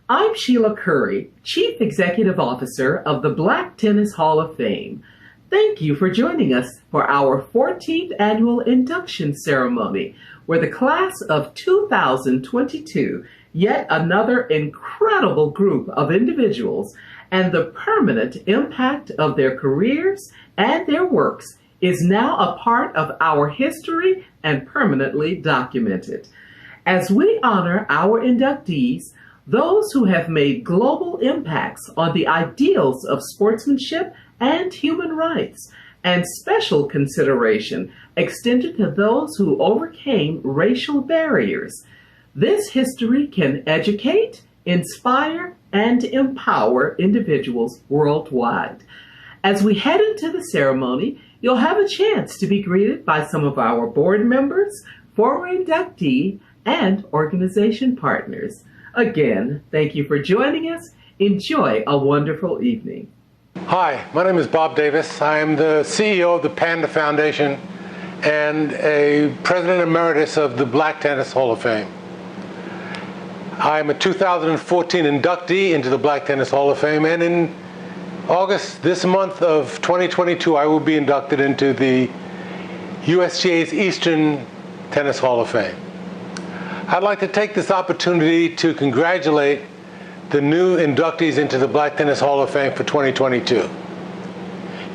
I'm Sheila Curry, Chief Executive Officer of the Black Tennis Hall of Fame. Thank you for joining us for our 14th Annual Induction Ceremony, where the class of 2022, yet another incredible group of individuals, and the permanent impact of their careers and their works is now a part of our history and permanently documented. As we honor our inductees, those who have made global impacts on the ideals of sportsmanship and human rights, and special consideration extended to those who overcame racial barriers. This history can educate, inspire, and empower individuals worldwide. As we head into the ceremony, you'll have a chance to be greeted by some of our board members, former inductee, and organization partners. Again, thank you for joining us. Enjoy a wonderful evening. Hi, my name is Bob Davis. I am the CEO of the Panda Foundation and a President Emeritus of the Black Tennis Hall of Fame. I am a 2014 inductee into the Black Tennis Hall of Fame, and in August, this month of 2022, I will be inducted into the USGA's Eastern Tennis Hall of Fame. I'd like to take this opportunity to congratulate the new inductees into the Black Tennis Hall of Fame for 2022.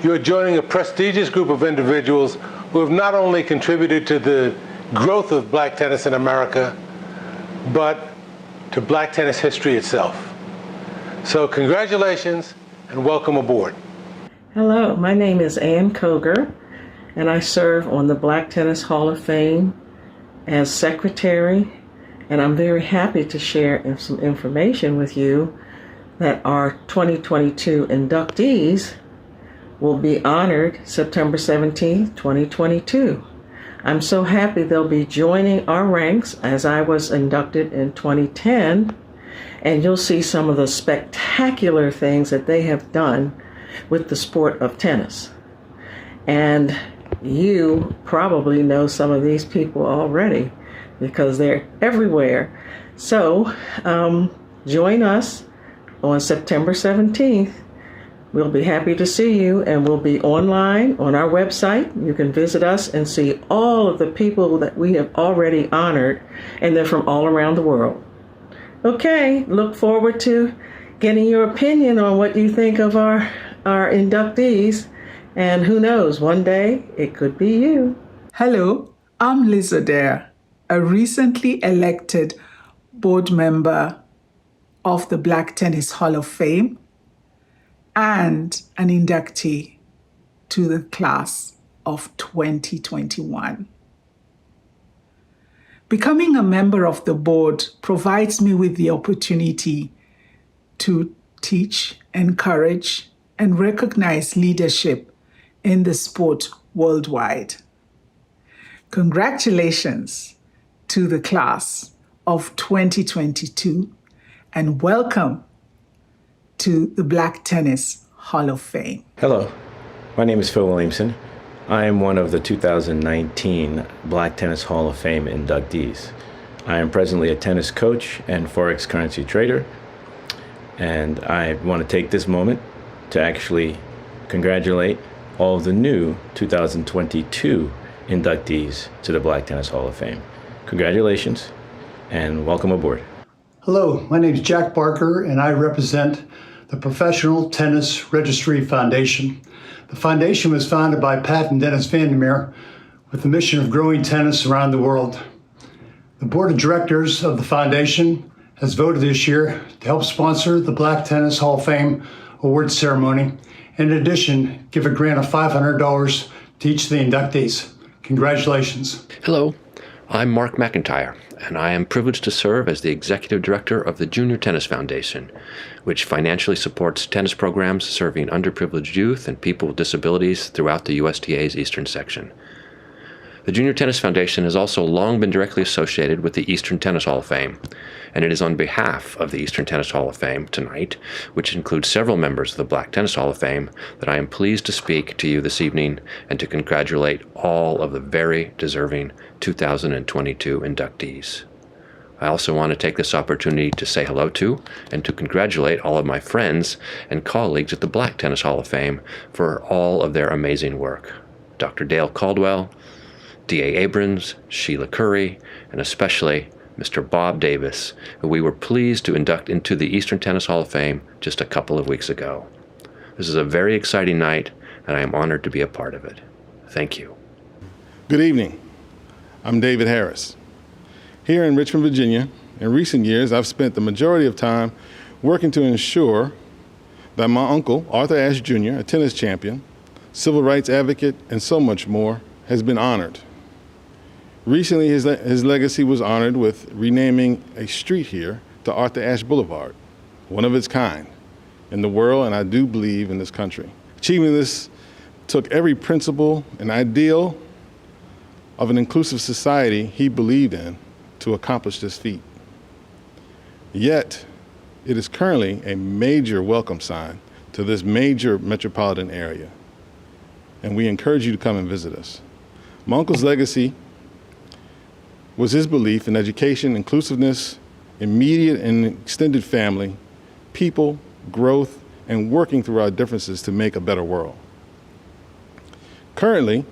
You are joining a prestigious group of individuals who have not only contributed to the growth of black tennis in America, but to black tennis history itself. So congratulations and welcome aboard. Hello, my name is Ann Koger, and I serve on the Black Tennis Hall of Fame as secretary, and I'm very happy to share some information with you that our 2022 inductees will be honored September 17th, 2022. I'm so happy they'll be joining our ranks, as I was inducted in 2010, and you'll see some of the spectacular things that they have done with the sport of tennis. And you probably know some of these people already because they're everywhere. So join us on September 17th. We'll be happy to see you, and we'll be online on our website. You can visit us and see all of the people that we have already honored, and they're from all around the world. Okay, look forward to getting your opinion on what you think of our inductees, and who knows, one day it could be you. Hello, I'm Liz Adair, a recently elected board member of the Black Tennis Hall of Fame and an inductee to the class of 2021. Becoming a member of the board provides me with the opportunity to teach, encourage, and recognize leadership in the sport worldwide. Congratulations to the class of 2022 and welcome to the Black Tennis Hall of Fame. Hello, my name is Phil Williamson. I am one of the 2019 Black Tennis Hall of Fame inductees. I am presently a tennis coach and forex currency trader, and I want to take this moment to actually congratulate all of the new 2022 inductees to the Black Tennis Hall of Fame. Congratulations and welcome aboard. Hello, my name is Jack Barker, and I represent the Professional Tennis Registry Foundation. The foundation was founded by Pat and Dennis Vandermeer with the mission of growing tennis around the world. The board of directors of the foundation has voted this year to help sponsor the Black Tennis Hall of Fame award ceremony. In addition, give a grant of $500 to each of the inductees. Congratulations. Hello, I'm Mark McIntyre, and I am privileged to serve as the Executive Director of the Junior Tennis Foundation, which financially supports tennis programs serving underprivileged youth and people with disabilities throughout the USTA's Eastern section. The Junior Tennis Foundation has also long been directly associated with the Eastern Tennis Hall of Fame, and it is on behalf of the Eastern Tennis Hall of Fame tonight, which includes several members of the Black Tennis Hall of Fame, that I am pleased to speak to you this evening and to congratulate all of the very deserving 2022 inductees. I also want to take this opportunity to say hello to and to congratulate all of my friends and colleagues at the Black Tennis Hall of Fame for all of their amazing work. Dr. Dale Caldwell, D.A. Abrams, Sheila Curry, and especially Mr. Bob Davis, who we were pleased to induct into the Eastern Tennis Hall of Fame just a couple of weeks ago. This is a very exciting night, and I am honored to be a part of it. Thank you. Good evening. I'm David Harris. Here in Richmond, Virginia, in recent years, I've spent the majority of time working to ensure that my uncle, Arthur Ashe Jr., a tennis champion, civil rights advocate, and so much more, has been honored. Recently, his legacy was honored with renaming a street here to Arthur Ashe Boulevard, one of its kind in the world, and I do believe in this country. Achieving this took every principle and ideal of an inclusive society he believed in to accomplish this feat. Yet, it is currently a major welcome sign to this major metropolitan area, and we encourage you to come and visit us. My uncle's legacy was his belief in education, inclusiveness, immediate and extended family, people, growth, and working through our differences to make a better world. Currently,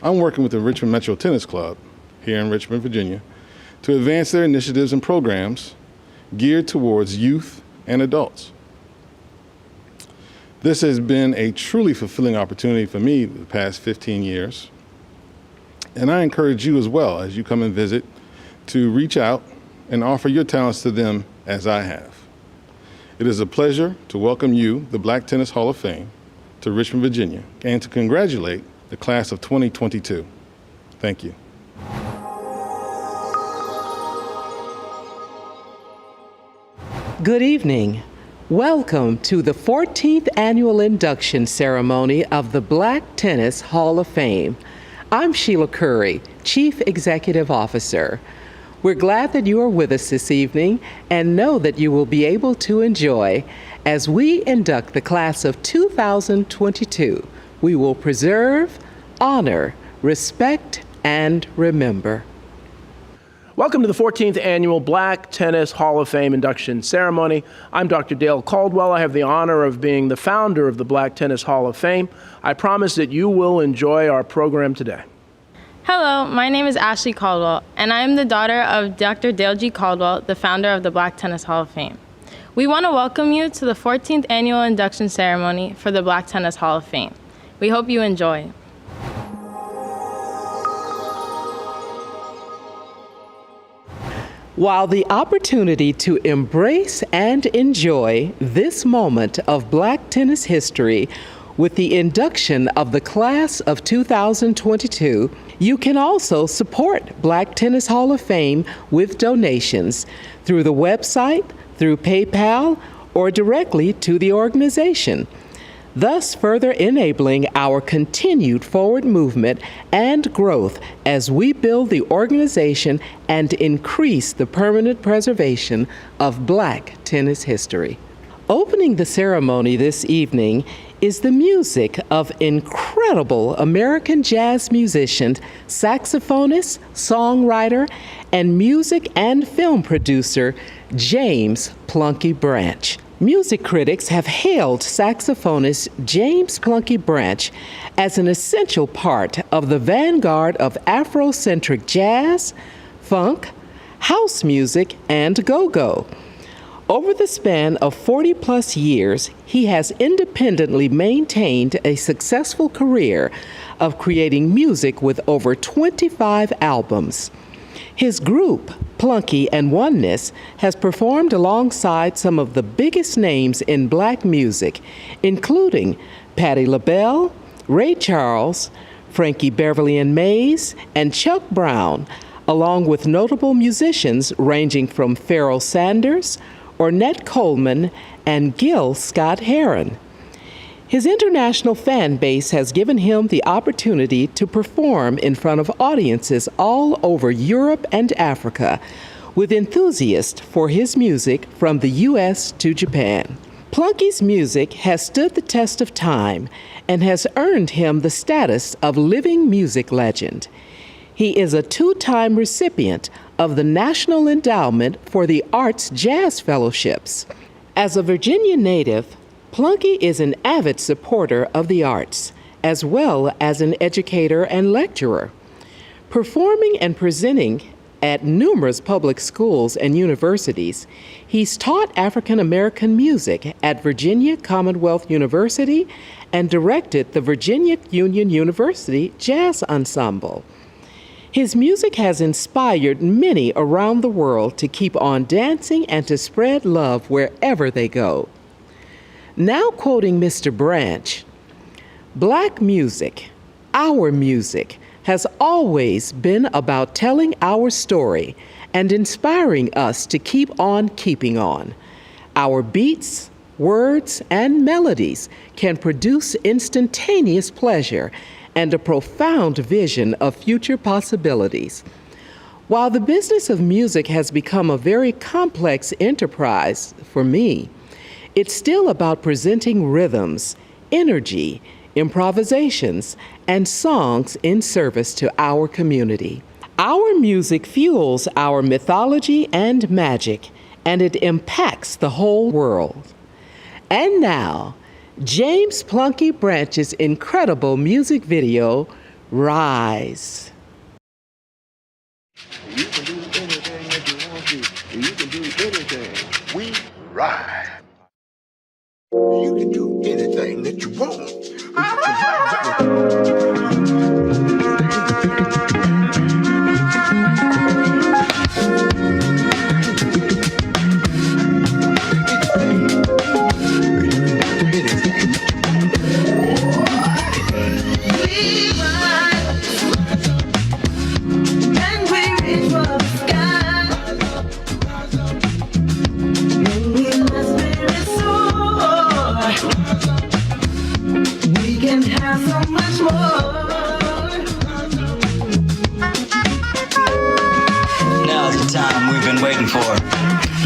I'm working with the Richmond Metro Tennis Club here in Richmond, Virginia, to advance their initiatives and programs geared towards youth and adults. This has been a truly fulfilling opportunity for me the past 15 years, and I encourage you as well, as you come and visit, to reach out and offer your talents to them as I have. It is a pleasure to welcome you, the Black Tennis Hall of Fame, to Richmond, Virginia, and to congratulate the class of 2022. Thank you. Good evening. Welcome to the 14th Annual Induction Ceremony of the Black Tennis Hall of Fame. I'm Sheila Curry, Chief Executive Officer. We're glad that you are with us this evening and know that you will be able to enjoy as we induct the class of 2022. We will preserve, honor, respect, and remember. Welcome to the 14th Annual Black Tennis Hall of Fame Induction Ceremony. I'm Dr. Dale Caldwell. I have the honor of being the founder of the Black Tennis Hall of Fame. I promise that you will enjoy our program today. Hello, my name is Ashley Caldwell, and I am the daughter of Dr. Dale G. Caldwell, the founder of the Black Tennis Hall of Fame. We want to welcome you to the 14th Annual Induction Ceremony for the Black Tennis Hall of Fame. We hope you enjoy. While the opportunity to embrace and enjoy this moment of Black tennis history with the induction of the class of 2022, you can also support Black Tennis Hall of Fame with donations through the website, through PayPal, or directly to the organization, thus further enabling our continued forward movement and growth as we build the organization and increase the permanent preservation of Black tennis history. Opening the ceremony this evening is the music of incredible American jazz musician, saxophonist, songwriter, and music and film producer James Plunky Branch. Music critics have hailed saxophonist James Plunky Branch as an essential part of the vanguard of Afrocentric jazz, funk, house music, and go-go. Over the span of 40-plus years, he has independently maintained a successful career of creating music with over 25 albums. His group, Plunky and Oneness, has performed alongside some of the biggest names in Black music, including Patti LaBelle, Ray Charles, Frankie Beverly and Mays, and Chuck Brown, along with notable musicians ranging from Pharoah Sanders, Ornette Coleman, and Gil Scott-Heron. His international fan base has given him the opportunity to perform in front of audiences all over Europe and Africa, with enthusiasts for his music from the U.S. to Japan. Plunky's music has stood the test of time and has earned him the status of living music legend. He is a two-time recipient of the National Endowment for the Arts Jazz Fellowships. As a Virginia native, Plunky is an avid supporter of the arts, as well as an educator and lecturer. Performing and presenting at numerous public schools and universities, he's taught African American music at Virginia Commonwealth University and directed the Virginia Union University Jazz Ensemble. His music has inspired many around the world to keep on dancing and to spread love wherever they go. Now quoting Mr. Branch, "Black music, our music, has always been about telling our story and inspiring us to keep on keeping on. Our beats, words, and melodies can produce instantaneous pleasure and a profound vision of future possibilities. While the business of music has become a very complex enterprise for me, it's still about presenting rhythms, energy, improvisations, and songs in service to our community. Our music fuels our mythology and magic, and it impacts the whole world." And now, James Plunky Branch's incredible music video, Rise. You can do anything that you want to. You can do anything. We ride. You can do anything that you want.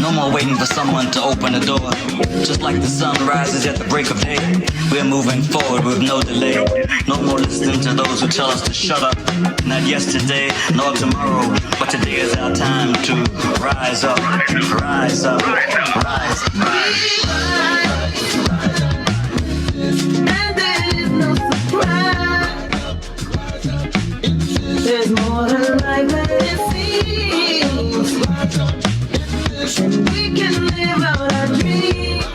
No more waiting for someone to open the door. Just like the sun rises at the break of day, we're moving forward with no delay. No more listening to those who tell us to shut up. Not yesterday, nor tomorrow, but today is our time to rise up, rise up, rise, rise. And there is no surprise. There's more to life than it seems. And we can live out our dreams.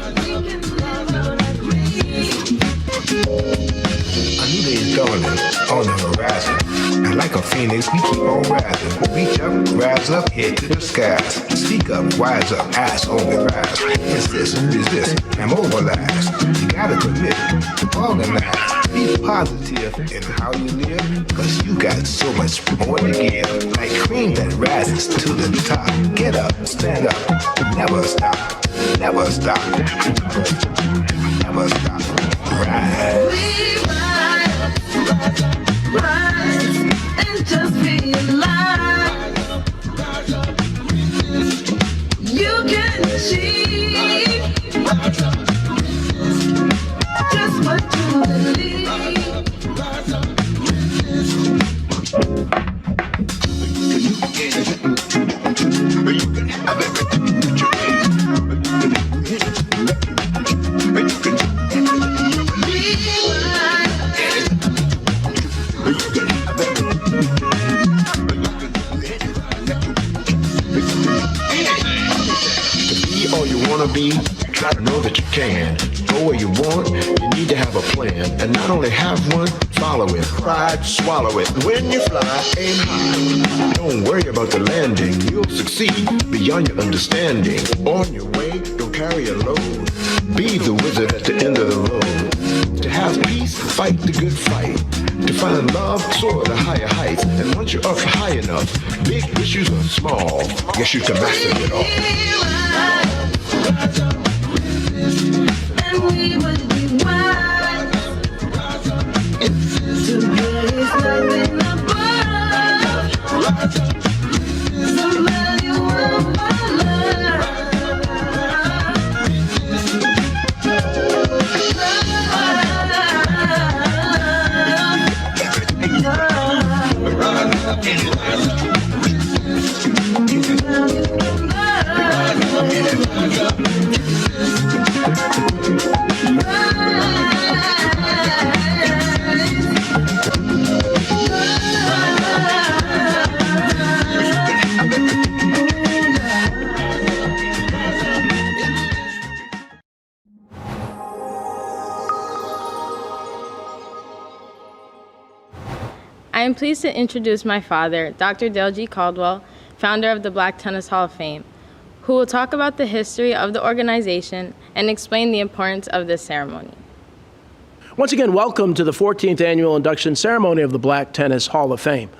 A new day is dawning on the horizon. And like a phoenix, we keep on rising. Reach up, rise up, head to the skies. Speak up, wise up, ass on the rise. Insist, resist, and mobilize. You gotta commit to organize. Be positive in how you live, cause you got so much more to give. Like cream that rises to the top. Get up, stand up, never stop, never stop, never stop. Rise. We rise and just realize you can achieve just what you believe. You can have everything that you be, try to know that you can. Go where you want, you need to have a plan. And not only have one, follow it. Pride, swallow it. When you fly, aim high. Don't worry about the landing. You'll succeed beyond your understanding. On your way, don't carry a load. Be the wizard at the end of the road. To have peace, fight the good fight. To find love, soar to higher heights. And once you're up high enough, big issues or small, guess you can master it all. And we would be wise. Together is nothing above. Somebody will follow. am pleased to introduce my father, Dr. Dale G. Caldwell, founder of the Black Tennis Hall of Fame, who will talk about the history of the organization and explain the importance of this ceremony. Once again, welcome to the 14th Annual Induction Ceremony of the Black Tennis Hall of Fame.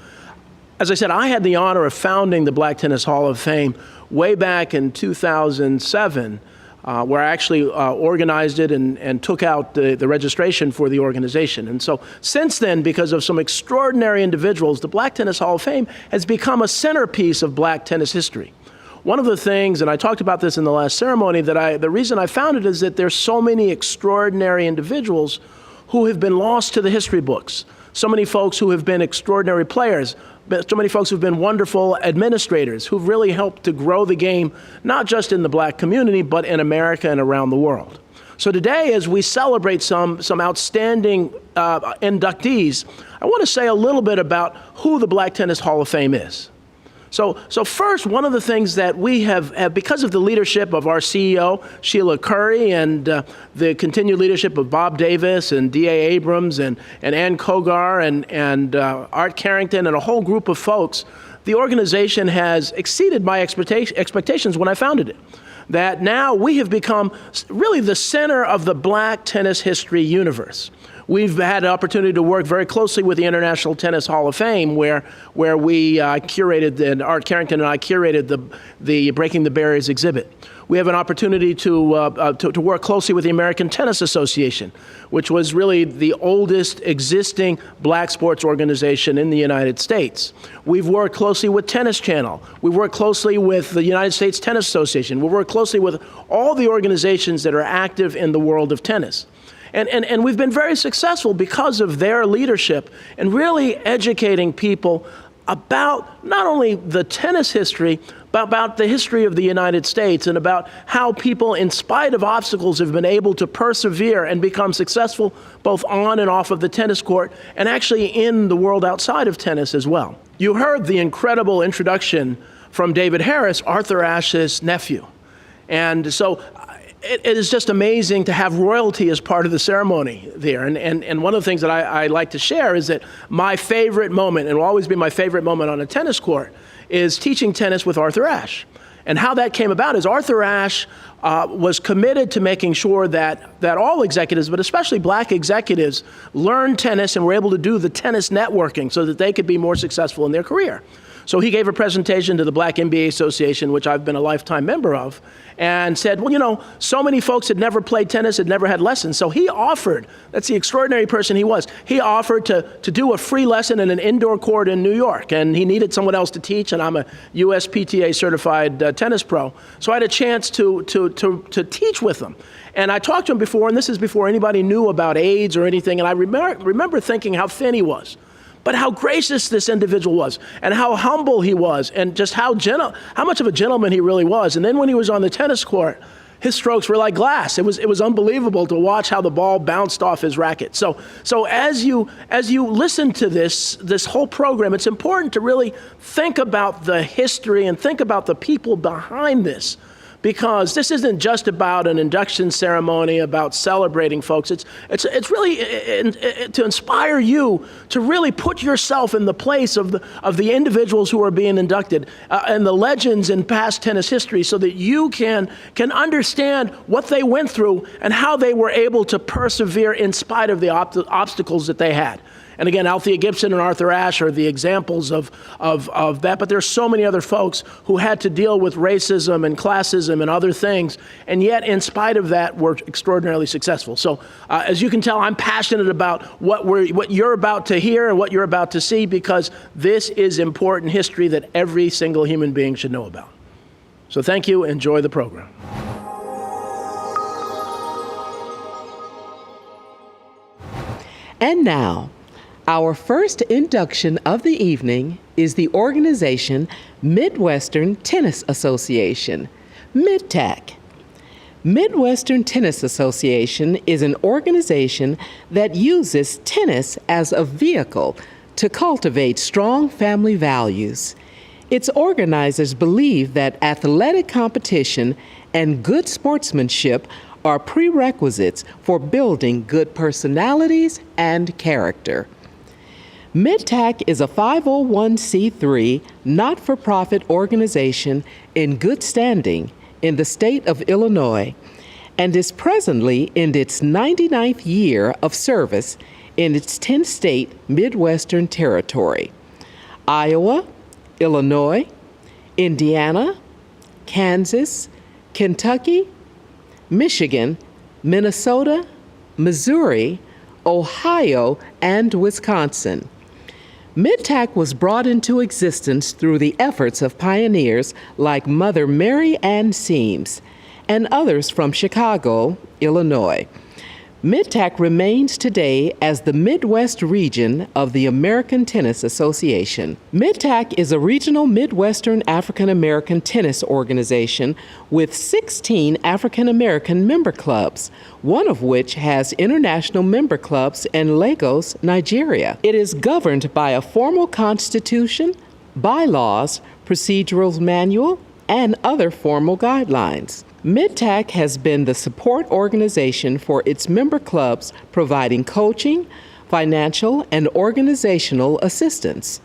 As I said, I had the honor of founding the Black Tennis Hall of Fame way back in 2007, where I actually organized it and took out the registration for the organization. And so since then, because of some extraordinary individuals, the Black Tennis Hall of Fame has become a centerpiece of black tennis history. One of the things, and I talked about this in the last ceremony, the reason I founded it is that there's so many extraordinary individuals who have been lost to the history books. So many folks who have been extraordinary players, but so many folks who've been wonderful administrators who've really helped to grow the game, not just in the black community, but in America and around the world. So today, as we celebrate some outstanding inductees, I want to say a little bit about who the Black Tennis Hall of Fame is. So first, one of the things that we have because of the leadership of our CEO, Sheila Curry, and the continued leadership of Bob Davis and D.A. Abrams and Ann Kogar and Art Carrington and a whole group of folks, the organization has exceeded my expectations when I founded it. That now we have become really the center of the black tennis history universe. We've had an opportunity to work very closely with the International Tennis Hall of Fame, where we curated, and Art Carrington and I curated the Breaking the Barriers exhibit. We have an opportunity to work closely with the American Tennis Association, which was really the oldest existing black sports organization in the United States. We've worked closely with Tennis Channel. We've worked closely with the United States Tennis Association. We've worked closely with all the organizations that are active in the world of tennis. And we've been very successful because of their leadership in really educating people about not only the tennis history, but about the history of the United States and about how people, in spite of obstacles, have been able to persevere and become successful both on and off of the tennis court and actually in the world outside of tennis as well. You heard the incredible introduction from David Harris, Arthur Ashe's nephew. And so it is just amazing to have royalty as part of the ceremony there. And one of the things that I like to share is that my favorite moment, and will always be my favorite moment on a tennis court, is teaching tennis with Arthur Ashe. And how that came about is Arthur Ashe was committed to making sure that all executives, but especially black executives, learned tennis and were able to do the tennis networking so that they could be more successful in their career. So he gave a presentation to the Black NBA Association, which I've been a lifetime member of, and said, well, you know, so many folks had never played tennis, had never had lessons. So he offered, that's the extraordinary person he was, he offered to do a free lesson in an indoor court in New York. And he needed someone else to teach, and I'm a USPTA certified tennis pro. So I had a chance to teach with him. And I talked to him before, and this is before anybody knew about AIDS or anything, and I remember thinking how thin he was. But how gracious this individual was, and how humble he was, and just how much of a gentleman he really was. And then when he was on the tennis court, his strokes were like glass. It was unbelievable to watch how the ball bounced off his racket. So as you listen to this whole program, it's important to really think about the history and think about the people behind this. Because this isn't just about an induction ceremony, about celebrating folks. It's really to inspire you to really put yourself in the place of the individuals who are being inducted and the legends in past tennis history, so that you can understand what they went through and how they were able to persevere in spite of the obstacles that they had. And again, Althea Gibson and Arthur Ashe are the examples of that, but there's so many other folks who had to deal with racism and classism and other things, and yet in spite of that were extraordinarily successful. So as you can tell, I'm passionate about what you're about to hear and what you're about to see, because this is important history that every single human being should know about. So thank you, enjoy the program. And now, our first induction of the evening is the organization Midwestern Tennis Association, MidTAC. Midwestern Tennis Association is an organization that uses tennis as a vehicle to cultivate strong family values. Its organizers believe that athletic competition and good sportsmanship are prerequisites for building good personalities and character. MidTac is a 501c3 not-for-profit organization in good standing in the state of Illinois and is presently in its 99th year of service in its 10-state Midwestern territory: Iowa, Illinois, Indiana, Kansas, Kentucky, Michigan, Minnesota, Missouri, Ohio, and Wisconsin. MidTac was brought into existence through the efforts of pioneers like Mother Mary Ann Seams and others from Chicago, Illinois. MidTac remains today as the Midwest region of the American Tennis Association. MidTac is a regional Midwestern African American tennis organization with 16 African American member clubs, one of which has international member clubs in Lagos, Nigeria. It is governed by a formal constitution, bylaws, procedural manual, and other formal guidelines. MidTac has been the support organization for its member clubs, providing coaching, financial, and organizational assistance.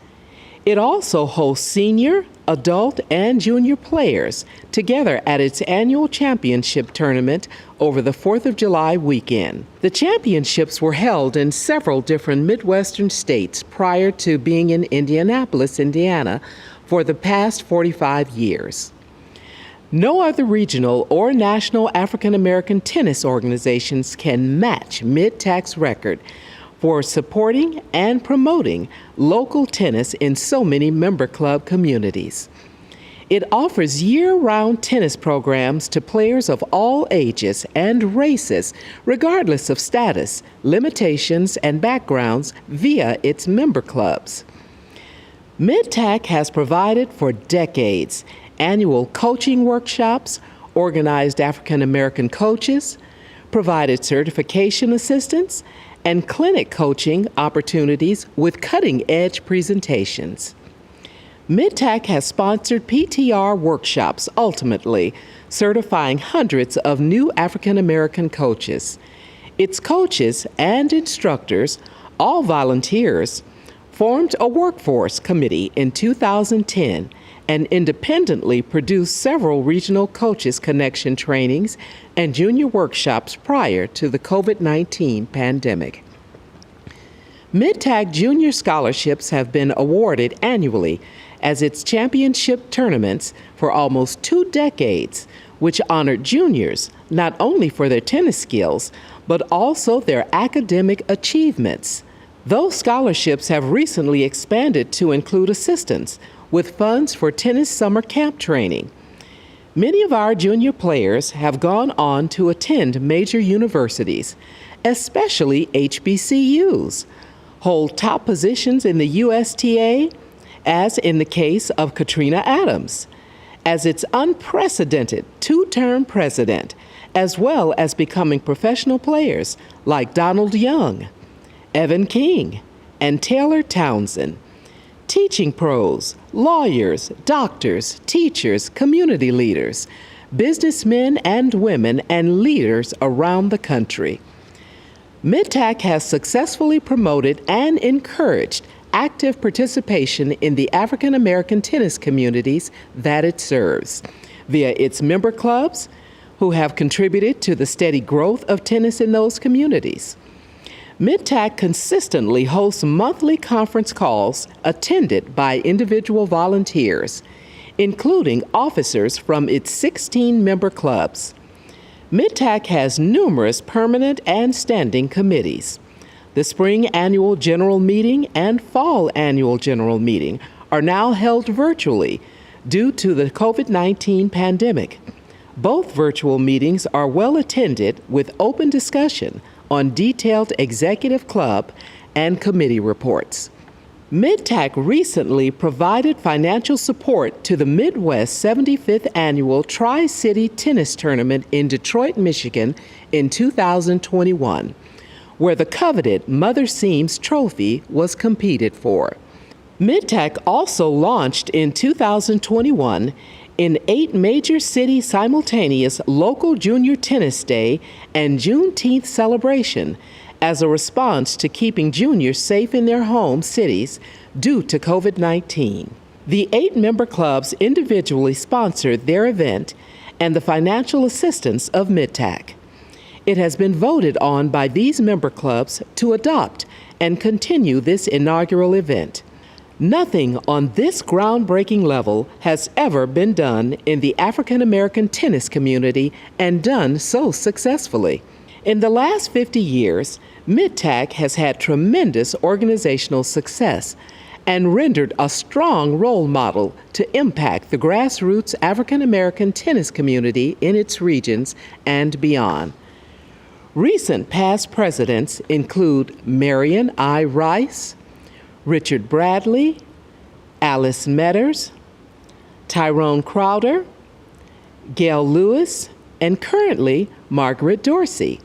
It also hosts senior, adult, and junior players together at its annual championship tournament over the 4th of July weekend. The championships were held in several different Midwestern states prior to being in Indianapolis, Indiana, for the past 45 years. No other regional or national African American tennis organizations can match MidTac's record for supporting and promoting local tennis in so many member club communities. It offers year-round tennis programs to players of all ages and races, regardless of status, limitations, and backgrounds via its member clubs. MidTac has provided for decades annual coaching workshops, organized African American coaches, provided certification assistance, and clinic coaching opportunities with cutting-edge presentations. MidTac has sponsored PTR workshops, ultimately certifying hundreds of new African American coaches. Its coaches and instructors, all volunteers, formed a workforce committee in 2010 and independently produced several regional coaches connection trainings and junior workshops prior to the COVID-19 pandemic. MidTac junior scholarships have been awarded annually as its championship tournaments for almost 2 decades, which honored juniors not only for their tennis skills, but also their academic achievements. Those scholarships have recently expanded to include assistance with funds for tennis summer camp training. Many of our junior players have gone on to attend major universities, especially HBCUs, hold top positions in the USTA, as in the case of Katrina Adams, as its unprecedented 2-term president, as well as becoming professional players like Donald Young, Evan King, and Taylor Townsend. Teaching pros, lawyers, doctors, teachers, community leaders, businessmen and women, and leaders around the country. MidTac has successfully promoted and encouraged active participation in the African American tennis communities that it serves via its member clubs, who have contributed to the steady growth of tennis in those communities. MidTac consistently hosts monthly conference calls attended by individual volunteers, including officers from its 16 member clubs. MidTac has numerous permanent and standing committees. The spring annual general meeting and fall annual general meeting are now held virtually due to the COVID-19 pandemic. Both virtual meetings are well attended with open discussion on detailed executive club and committee reports. MidTac recently provided financial support to the Midwest 75th Annual Tri-City Tennis Tournament in Detroit, Michigan in 2021, where the coveted Mother Seams Trophy was competed for. MidTac also launched in 2021 in 8 major city simultaneous local Junior Tennis Day and Juneteenth celebration as a response to keeping juniors safe in their home cities due to COVID-19. The 8 member clubs individually sponsored their event and the financial assistance of MidTAC. It has been voted on by these member clubs to adopt and continue this inaugural event. Nothing on this groundbreaking level has ever been done in the African American tennis community, and done so successfully. In the last 50 years, MidTAC has had tremendous organizational success and rendered a strong role model to impact the grassroots African American tennis community in its regions and beyond. Recent past presidents include Marion I. Rice, Richard Bradley, Alice Metters, Tyrone Crowder, Gail Lewis, and currently Margaret Dorsey.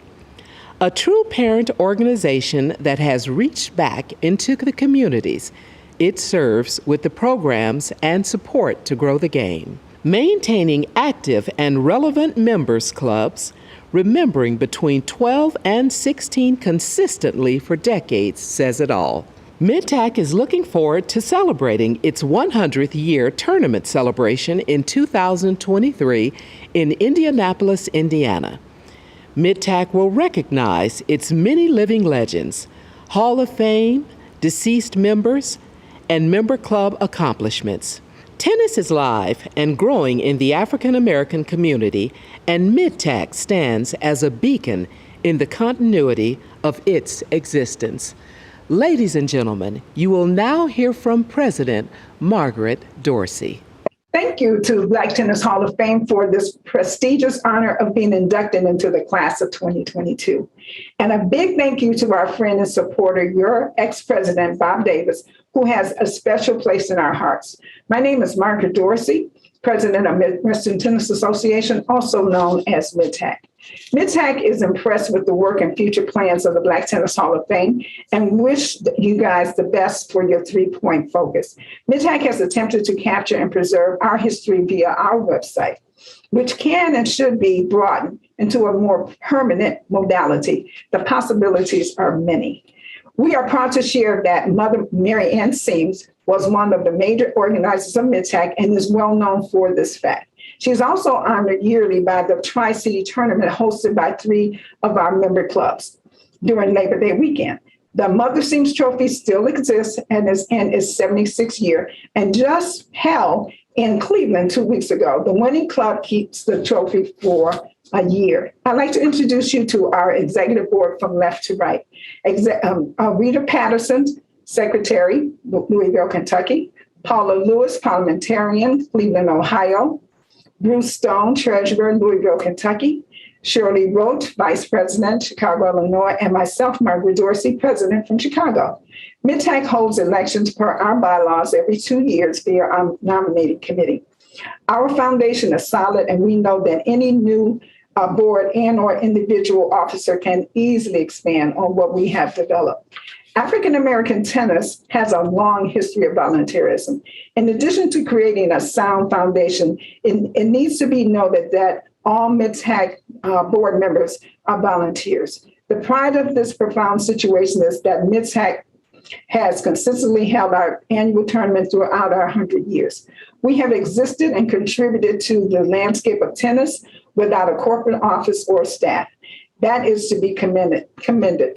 A true parent organization that has reached back into the communities it serves with the programs and support to grow the game. Maintaining active and relevant members clubs, remembering between 12 and 16 consistently for decades says it all. MidTAC is looking forward to celebrating its 100th year tournament celebration in 2023 in Indianapolis, Indiana. MidTAC will recognize its many living legends, Hall of Fame, deceased members, and member club accomplishments. Tennis is live and growing in the African American community, and MidTAC stands as a beacon in the continuity of its existence. Ladies and gentlemen, you will now hear from President Margaret Dorsey. Thank you to the Black Tennis Hall of Fame for this prestigious honor of being inducted into the class of 2022. And a big thank you to our friend and supporter, your ex-president, Bob Davis, who has a special place in our hearts. My name is Margaret Dorsey, president of Midwestern Tennis Association, also known as MidTAC. MidTAC is impressed with the work and future plans of the Black Tennis Hall of Fame and wish you guys the best for your 3-point focus. MidTAC has attempted to capture and preserve our history via our website, which can and should be broadened into a more permanent modality. The possibilities are many. We are proud to share that Mother Mary Ann Seams was one of the major organizers of MidTAC and is well known for this fact. She is also honored yearly by the Tri-City Tournament hosted by 3 of our member clubs during Labor Day weekend. The Mother Seams Trophy still exists and is in its 76th year and just held in Cleveland 2 weeks ago. The winning club keeps the trophy for a year. I'd like to introduce you to our executive board from left to right. Rita Patterson, Secretary, Louisville, Kentucky. Paula Lewis, Parliamentarian, Cleveland, Ohio. Bruce Stone, Treasurer, Louisville, Kentucky. Shirley Roach, Vice President, Chicago, Illinois, and myself, Margaret Dorsey, President from Chicago. MidTAC holds elections per our bylaws every 2 years via our nominating committee. Our foundation is solid, and we know that any new board and or individual officer can easily expand on what we have developed. African American tennis has a long history of volunteerism. In addition to creating a sound foundation, it needs to be noted that all MidTAC board members are volunteers. The pride of this profound situation is that MidTAC has consistently held our annual tournament throughout our 100 years. We have existed and contributed to the landscape of tennis without a corporate office or staff. That is to be commended.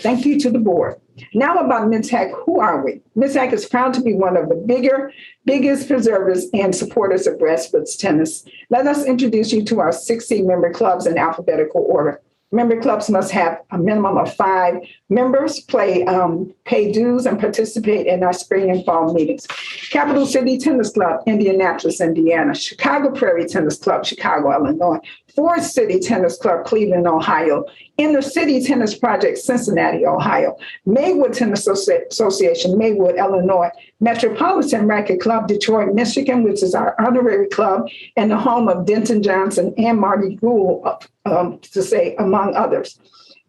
Thank you to the board. Now about MidTAC, who are we? MidTAC is proud to be one of the biggest preservers and supporters of grassroots tennis. Let us introduce you to our 60 member clubs in alphabetical order. Member clubs must have a minimum of 5 members, pay dues, and participate in our spring and fall meetings. Capital City Tennis Club, Indianapolis, Indiana. Chicago Prairie Tennis Club, Chicago, Illinois. Forest City Tennis Club, Cleveland, Ohio. Inner City Tennis Project, Cincinnati, Ohio. Maywood Tennis Association, Maywood, Illinois. Metropolitan Racquet Club, Detroit, Michigan, which is our honorary club and the home of Denton Johnson and Marty Gould, to say among others.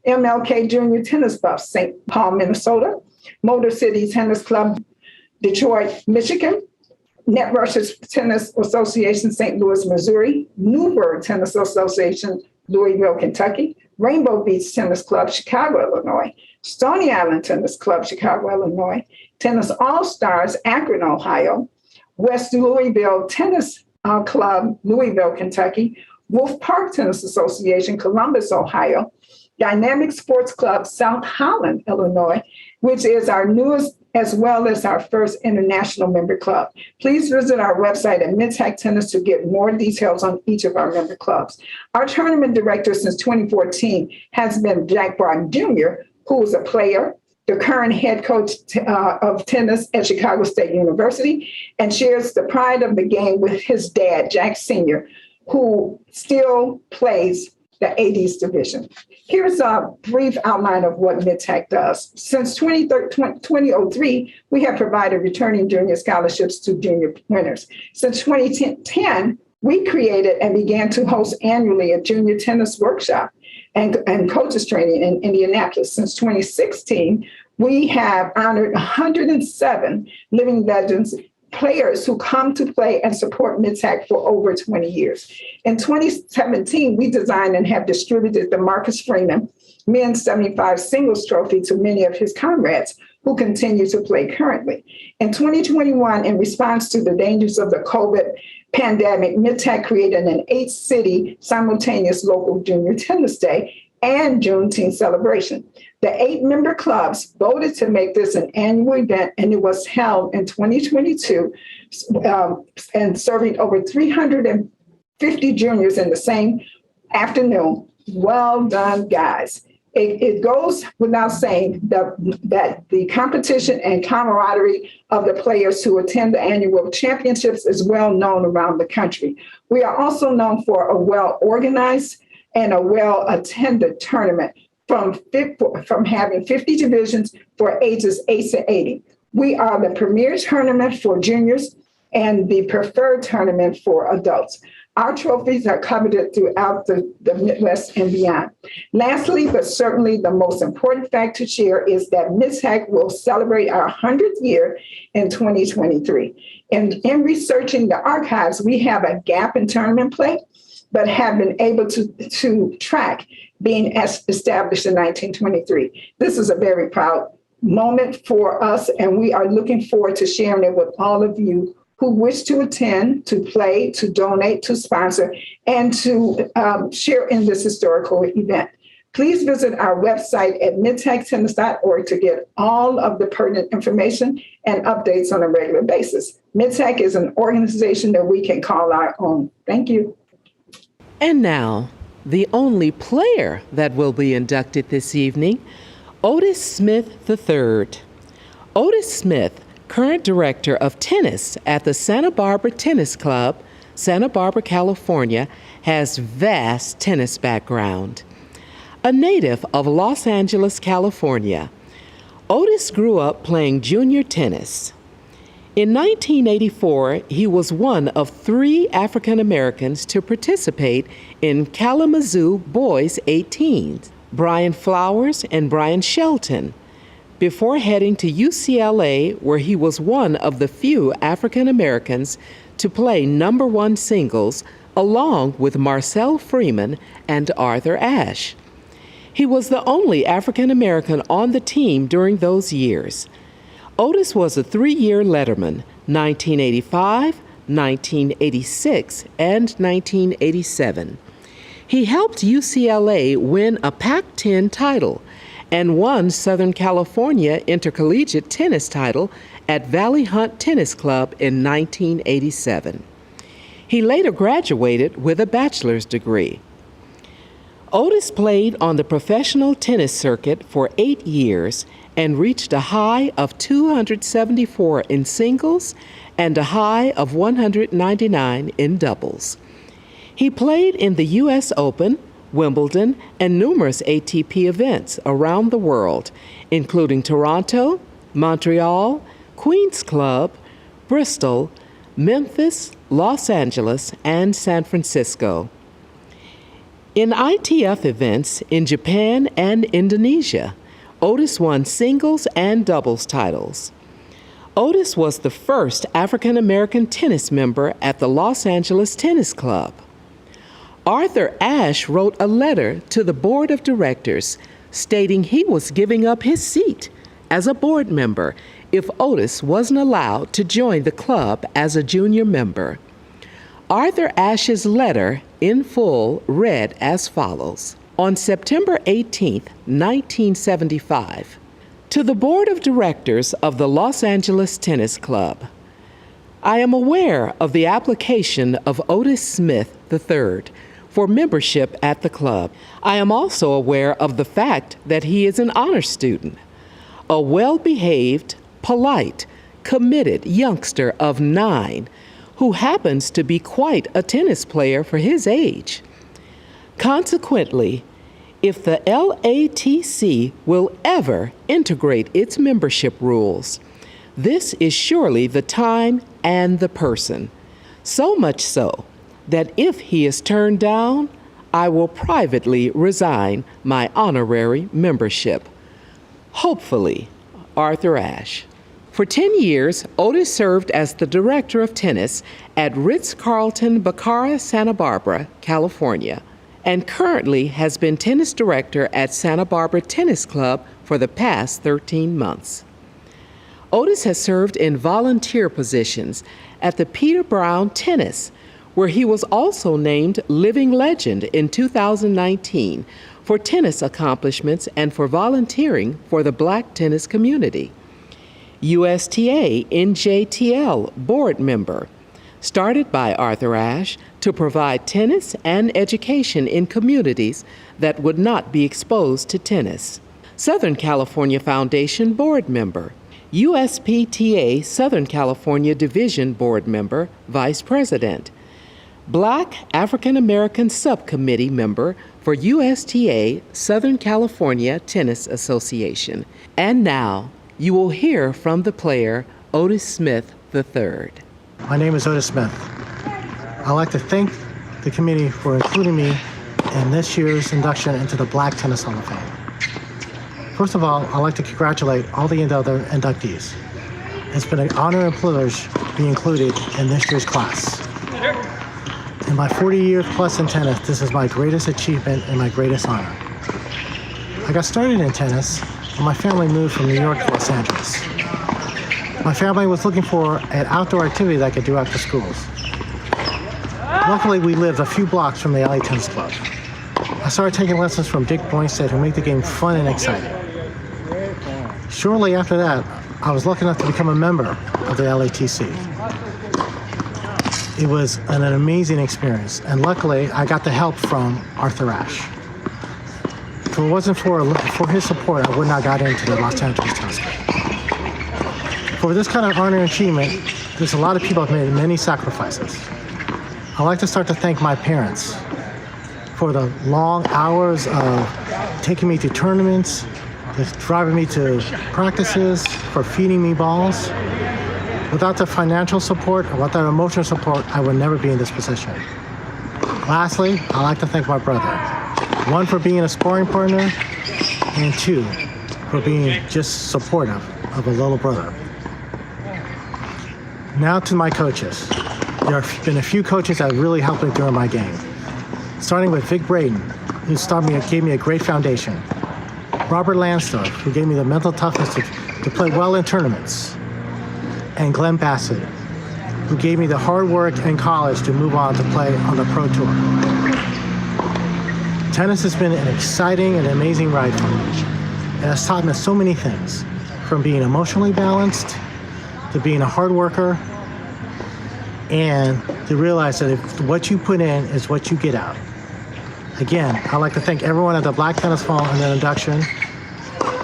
MLK Junior Tennis Club, St. Paul, Minnesota. Motor City Tennis Club, Detroit, Michigan. Netrushers Tennis Association, St. Louis, Missouri. Newburgh Tennis Association, Louisville, Kentucky. Rainbow Beach Tennis Club, Chicago, Illinois, Stony Island Tennis Club, Chicago, Illinois, Tennis All-Stars, Akron, Ohio, West Louisville Tennis Club, Louisville, Kentucky, Wolf Park Tennis Association, Columbus, Ohio, Dynamic Sports Club, South Holland, Illinois, which is our newest as well as our first international member club. Please visit our website at Mid-Tech Tennis to get more details on each of our member clubs. Our tournament director since 2014 has been Jack Barton Jr., who is a player, the current head coach of tennis at Chicago State University, and shares the pride of the game with his dad, Jack Sr., who still plays the 80s division. Here's a brief outline of what Mid-Tech does. Since 2003, we have provided returning junior scholarships to junior winners. Since 2010, we created and began to host annually a junior tennis workshop and coaches training in Indianapolis. Since 2016, we have honored 107 living legends, players who come to play and support Mid-Tech for over 20 years. In 2017, we designed and have distributed the Marcus Freeman Men's 75 Singles Trophy to many of his comrades who continue to play currently. In 2021, in response to the dangers of the COVID pandemic, Mid-Tech created an 8-city simultaneous local junior tennis day and Juneteenth celebration. The 8 member clubs voted to make this an annual event, and it was held in 2022 and serving over 350 juniors in the same afternoon. Well done, guys. It goes without saying that the competition and camaraderie of the players who attend the annual championships is well known around the country. We are also known for a well-organized and a well-attended tournament from having 50 divisions for ages 8 to 80. We are the premier tournament for juniors and the preferred tournament for adults. Our trophies are coveted throughout the Midwest and beyond. Lastly, but certainly the most important fact to share is that Mid-Tech will celebrate our 100th year in 2023. And in researching the archives, we have a gap in tournament play, but have been able to track being established in 1923. This is a very proud moment for us, and we are looking forward to sharing it with all of you who wish to attend, to play, to donate, to sponsor, and to share in this historical event. Please visit our website at midtechtennis.org to get all of the pertinent information and updates on a regular basis. Mid-Tech is an organization that we can call our own. Thank you. And now, the only player that will be inducted this evening, Otis Smith III. Otis Smith, current director of tennis at the Santa Barbara Tennis Club, Santa Barbara, California, has vast tennis background. A native of Los Angeles, California, Otis grew up playing junior tennis. In 1984, he was one of 3 African Americans to participate in Kalamazoo Boys 18s, Brian Flowers and Brian Shelton, before heading to UCLA, where he was one of the few African Americans to play number 1 singles along with Marcel Freeman and Arthur Ashe. He was the only African American on the team during those years. Otis was a 3-year letterman, 1985, 1986, and 1987. He helped UCLA win a Pac-10 title and won Southern California Intercollegiate Tennis title at Valley Hunt Tennis Club in 1987. He later graduated with a bachelor's degree. Otis played on the professional tennis circuit for 8 years and reached a high of 274 in singles and a high of 199 in doubles. He played in the U.S. Open, Wimbledon, and numerous ATP events around the world, including Toronto, Montreal, Queen's Club, Bristol, Memphis, Los Angeles, and San Francisco. In ITF events in Japan and Indonesia, Otis won singles and doubles titles. Otis was the first African American tennis member at the Los Angeles Tennis Club. Arthur Ashe wrote a letter to the board of directors stating he was giving up his seat as a board member if Otis wasn't allowed to join the club as a junior member. Arthur Ashe's letter in full read as follows. On September 18, 1975, to the board of directors of the Los Angeles Tennis Club, I am aware of the application of Otis Smith III for membership at the club. I am also aware of the fact that he is an honor student, a well-behaved, polite, committed youngster of 9 who happens to be quite a tennis player for his age. Consequently, if the LATC will ever integrate its membership rules, this is surely the time and the person. So much so that if he is turned down, I will privately resign my honorary membership. Hopefully, Arthur Ashe. For 10 years, Otis served as the director of tennis at Ritz-Carlton Bacara, Santa Barbara, California, and currently has been tennis director at Santa Barbara Tennis Club for the past 13 months. Otis has served in volunteer positions at the Peter Brown Tennis, where he was also named Living Legend in 2019 for tennis accomplishments and for volunteering for the Black tennis community. USTA NJTL board member, started by Arthur Ashe to provide tennis and education in communities that would not be exposed to tennis. Southern California Foundation board member, USPTA Southern California Division board member, vice president, Black African American subcommittee member for USTA Southern California Tennis Association. And now, you will hear from the player, Otis Smith III. My name is Otis Smith. I'd like to thank the committee for including me in this year's induction into the Black Tennis Hall of Fame. First of all, I'd like to congratulate all the other inductees. It's been an honor and privilege to be included in this year's class. In my 40 years plus in tennis, this is my greatest achievement and my greatest honor. I got started in tennis when my family moved from New York to Los Angeles. My family was looking for an outdoor activity that I could do after schools. Luckily, we lived a few blocks from the LA Tennis Club. I started taking lessons from Dick Boinstead, who made the game fun and exciting. Shortly after that, I was lucky enough to become a member of the LATC. It was an amazing experience, and luckily, I got the help from Arthur Ashe. If it wasn't for his support, I would not have got into the Los Angeles Tennis Club. For this kind of honor and achievement, there's a lot of people who have made many sacrifices. I'd like to start to thank my parents for the long hours of taking me to tournaments, driving me to practices, for feeding me balls. Without the financial support or without emotional support, I would never be in this position. Lastly, I'd like to thank my brother. 1, for being a sparring partner, and 2, for being just supportive of a little brother. Now to my coaches. There have been a few coaches that really helped me during my game. Starting with Vic Braden, who gave me a great foundation. Robert Lansdorf, who gave me the mental toughness to play well in tournaments. And Glenn Bassett, who gave me the hard work in college to move on to play on the Pro Tour. Tennis has been an exciting and amazing ride for me. It has taught me so many things, from being emotionally balanced, to being a hard worker, and to realize that if what you put in is what you get out. Again, I'd like to thank everyone at the Black Tennis Hall and the induction,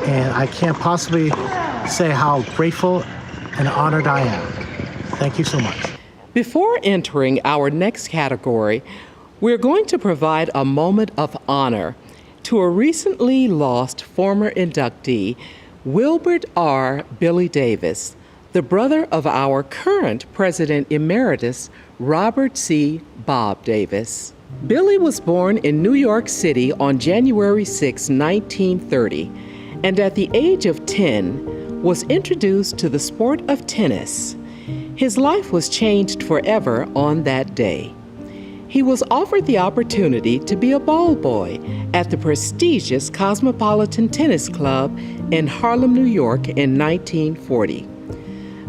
and I can't possibly say how grateful and honored I am. Thank you so much. Before entering our next category, we're going to provide a moment of honor to a recently lost former inductee, Wilbert R. Billy Davis, the brother of our current President Emeritus, Robert C. Bob Davis. Billy was born in New York City on January 6, 1930, and at the age of 10, was introduced to the sport of tennis. His life was changed forever on that day. He was offered the opportunity to be a ball boy at the prestigious Cosmopolitan Tennis Club in Harlem, New York in 1940.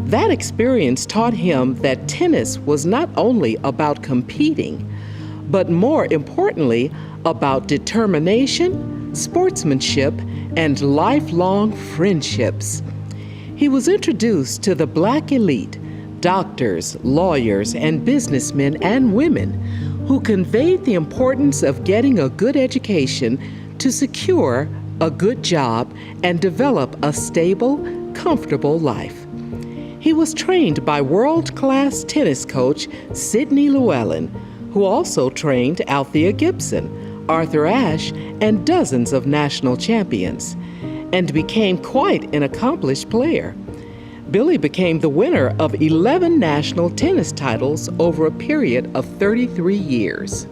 That experience taught him that tennis was not only about competing, but more importantly, about determination, sportsmanship, and lifelong friendships. He was introduced to the Black elite, doctors, lawyers, and businessmen and women who conveyed the importance of getting a good education to secure a good job and develop a stable, comfortable life. He was trained by world-class tennis coach Sidney Llewellyn, who also trained Althea Gibson, Arthur Ashe, and dozens of national champions, and became quite an accomplished player. Billy became the winner of 11 national tennis titles over a period of 33 years.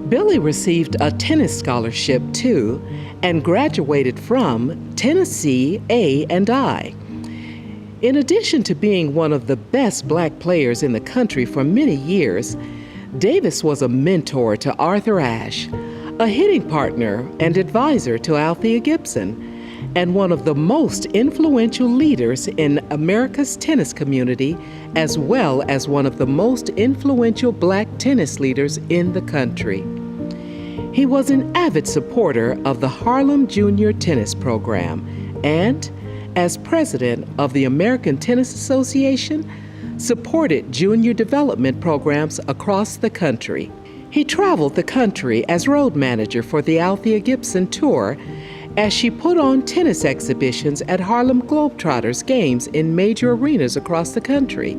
Billy received a tennis scholarship to and graduated from Tennessee A&I. In addition to being one of the best Black players in the country for many years, Davis was a mentor to Arthur Ashe, a hitting partner and advisor to Althea Gibson, and one of the most influential leaders in America's tennis community, as well as one of the most influential Black tennis leaders in the country. He was an avid supporter of the Harlem Junior Tennis Program and, as president of the American Tennis Association, supported junior development programs across the country. He traveled the country as road manager for the Althea Gibson Tour as she put on tennis exhibitions at Harlem Globetrotters games in major arenas across the country.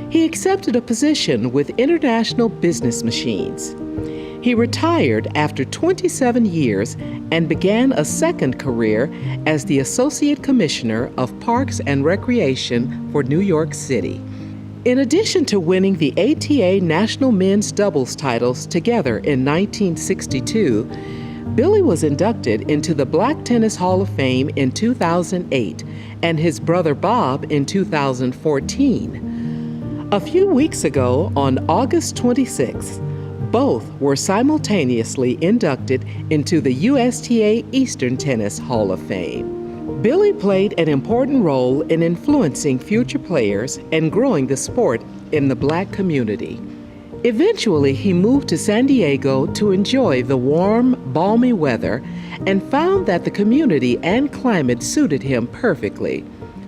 He accepted a position with International Business Machines. He retired after 27 years and began a second career as the Associate Commissioner of Parks and Recreation for New York City. In addition to winning the ATA National Men's Doubles titles together in 1962, Billy was inducted into the Black Tennis Hall of Fame in 2008 and his brother Bob in 2014. A few weeks ago, on August 26th, both were simultaneously inducted into the USTA Eastern Tennis Hall of Fame. Billy played an important role in influencing future players and growing the sport in the Black community. Eventually, he moved to San Diego to enjoy the warm, balmy weather and found that the community and climate suited him perfectly.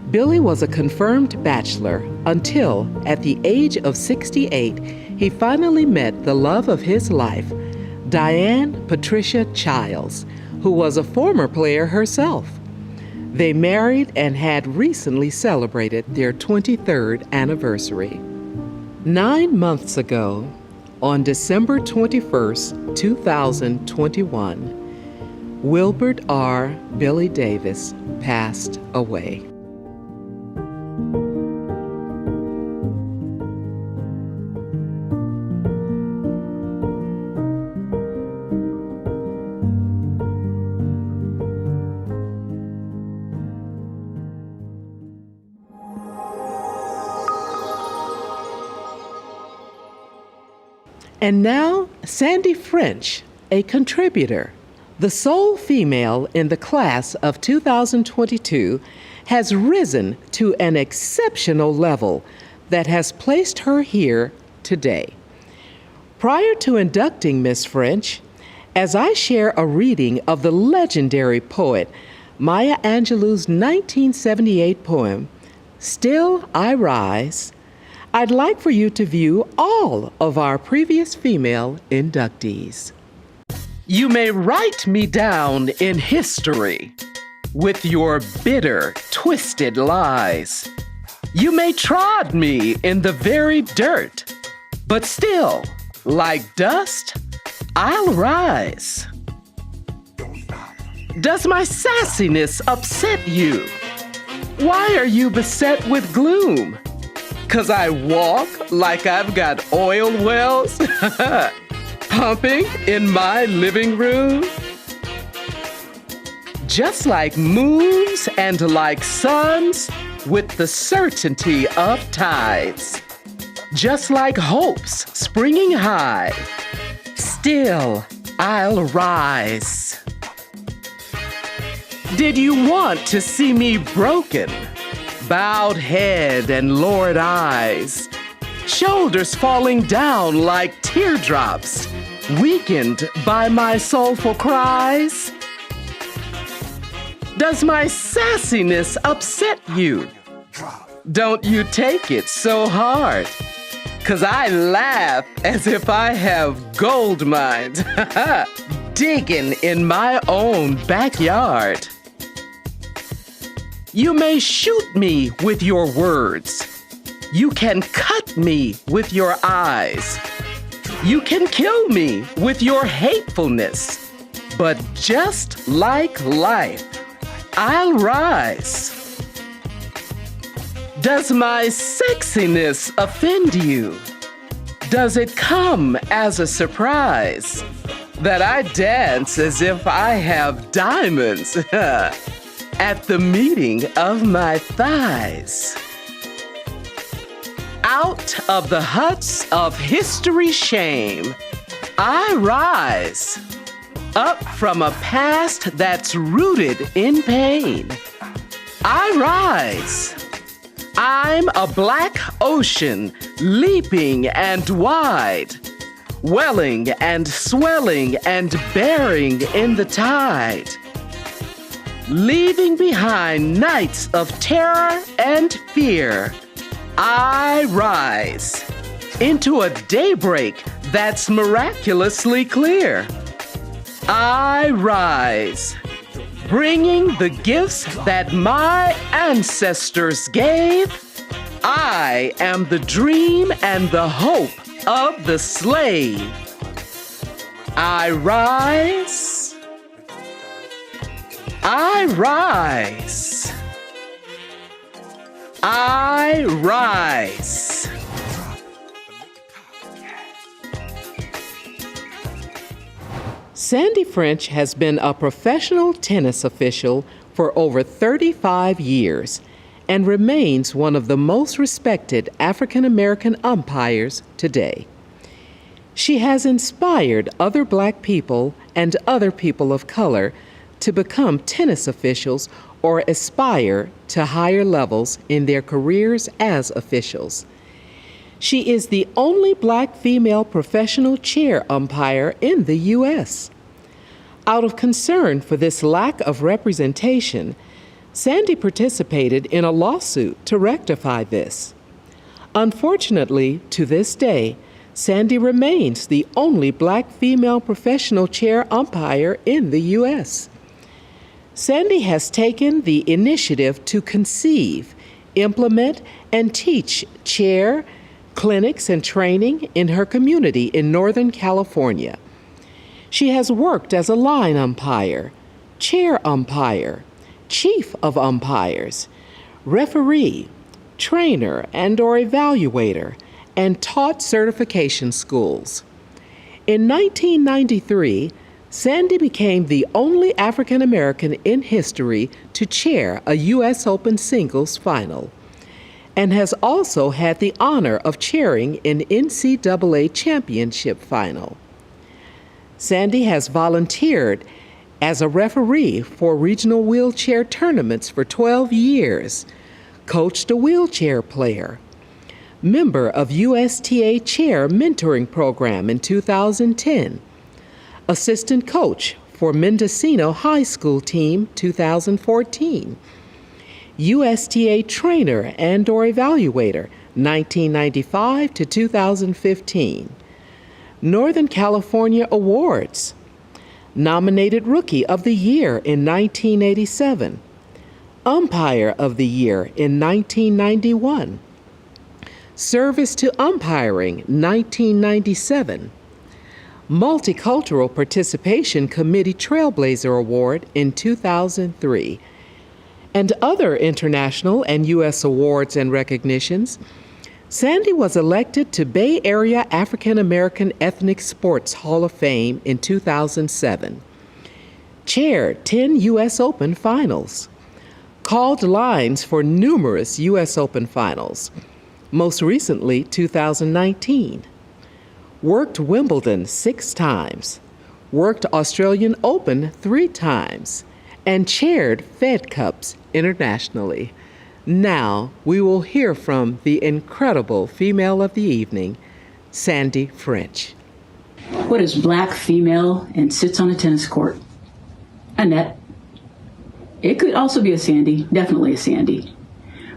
Billy was a confirmed bachelor until, at the age of 68, he finally met the love of his life, Diane Patricia Childs, who was a former player herself. They married and had recently celebrated their 23rd anniversary. 9 months ago, on December 21st, 2021, Wilbert R. Billy Davis passed away. And now, Sandy French, a contributor. The sole female in the class of 2022 has risen to an exceptional level that has placed her here today. Prior to inducting Miss French, as I share a reading of the legendary poet Maya Angelou's 1978 poem, Still I Rise, I'd like for you to view all of our previous female inductees. You may write me down in history with your bitter, twisted lies. You may trod me in the very dirt, but still, like dust, I'll rise. Does my sassiness upset you? Why are you beset with gloom? 'Cause I walk like I've got oil wells pumping in my living room? Just like moons and like suns with the certainty of tides. just like hopes springing high. Still, I'll rise. Did you want to see me broken? Bowed head and lowered eyes, shoulders falling down like teardrops, weakened by my soulful cries? Does my sassiness upset you? Don't you take it so hard, 'cause I laugh as if I have gold mines digging in my own backyard. You may shoot me with your words. You can cut me with your eyes. You can kill me with your hatefulness. But just like life, I'll rise. Does my sexiness offend you? Does it come as a surprise that I dance as if I have diamonds at the meeting of my thighs? Out of the huts of history's shame, I rise, up from a past that's rooted in pain. I rise. I'm a black ocean, leaping and wide, welling and swelling and bearing in the tide, leaving behind nights of terror and fear. I rise into a daybreak that's miraculously clear. I rise, bringing the gifts that my ancestors gave. I am the dream and the hope of the slave. I rise. I rise. I rise. Sandy French has been a professional tennis official for over 35 years and remains one of the most respected African American umpires today. She has inspired other Black people and other people of color to become tennis officials or aspire to higher levels in their careers as officials. She is the only Black female professional chair umpire in the U.S. Out of concern for this lack of representation, Sandy participated in a lawsuit to rectify this. Unfortunately, to this day, Sandy remains the only Black female professional chair umpire in the U.S. Sandy has taken the initiative to conceive, implement, and teach chair clinics and training in her community in Northern California. She has worked as a line umpire, chair umpire, chief of umpires, referee, trainer and/or evaluator, and taught certification schools. In 1993, Sandy became the only African American in history to chair a U.S. Open singles final, and has also had the honor of chairing an NCAA championship final. Sandy has volunteered as a referee for regional wheelchair tournaments for 12 years, coached a wheelchair player, member of USTA Chair Mentoring Program in 2010, assistant coach for Mendocino High School Team 2014, USTA trainer and/or evaluator 1995 to 2015, Northern California Awards, nominated Rookie of the Year in 1987, Umpire of the Year in 1991, Service to Umpiring 1997, Multicultural Participation Committee Trailblazer Award in 2003, and other international and U.S. awards and recognitions. Sandy was elected to Bay Area African American Ethnic Sports Hall of Fame in 2007, chaired 10 U.S. Open finals, called lines for numerous U.S. Open finals, most recently 2019. Worked Wimbledon 6 times, worked Australian Open 3 times, and chaired Fed Cups internationally. Now we will hear from the incredible female of the evening, Sandy French. What is black, female, and sits on a tennis court? Annette. It could also be a Sandy, definitely a Sandy.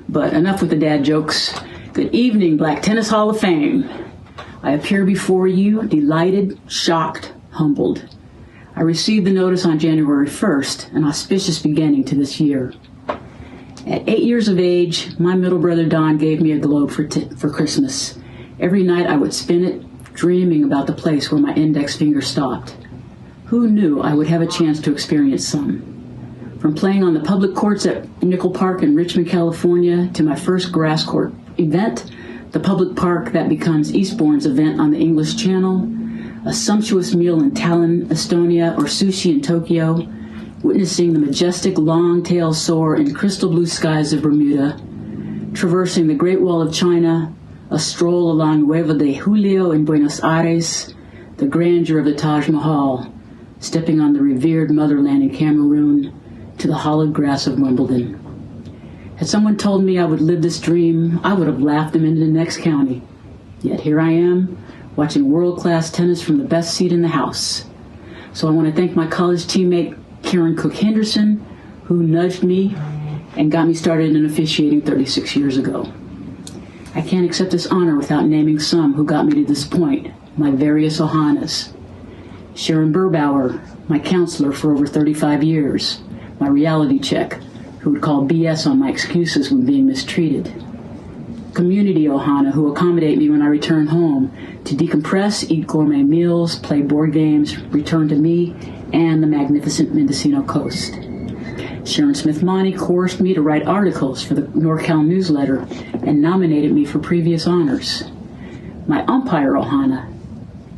But enough with the dad jokes. Good evening, Black Tennis Hall of Fame. I appear before you delighted, shocked, humbled. I received the notice on January 1st, an auspicious beginning to this year. At 8 years of age, my middle brother Don gave me a globe for Christmas. Every night I would spin it, dreaming about the place where my index finger stopped. Who knew I would have a chance to experience some? From playing on the public courts at Nickel Park in Richmond, California, to my first grass court event, the public park that becomes Eastbourne's event on the English Channel, a sumptuous meal in Tallinn, Estonia, or sushi in Tokyo, witnessing the majestic long-tailed soar in crystal blue skies of Bermuda, traversing the Great Wall of China, a stroll along Nuevo de Julio in Buenos Aires, the grandeur of the Taj Mahal, stepping on the revered motherland in Cameroon, to the hollowed grass of Wimbledon. Had someone told me I would live this dream, I would have laughed them into the next county. Yet here I am, watching world-class tennis from the best seat in the house. So I want to thank my college teammate, Karen Cook Henderson, who nudged me and got me started in officiating 36 years ago. I can't accept this honor without naming some who got me to this point, my various Ohanas. Sharon Burbauer, my counselor for over 35 years, my reality check, who would call BS on my excuses when being mistreated. Community Ohana, who accommodate me when I return home to decompress, eat gourmet meals, play board games, return to me and the magnificent Mendocino Coast. Sharon Smith-Monty coerced me to write articles for the NorCal newsletter and nominated me for previous honors. My umpire Ohana,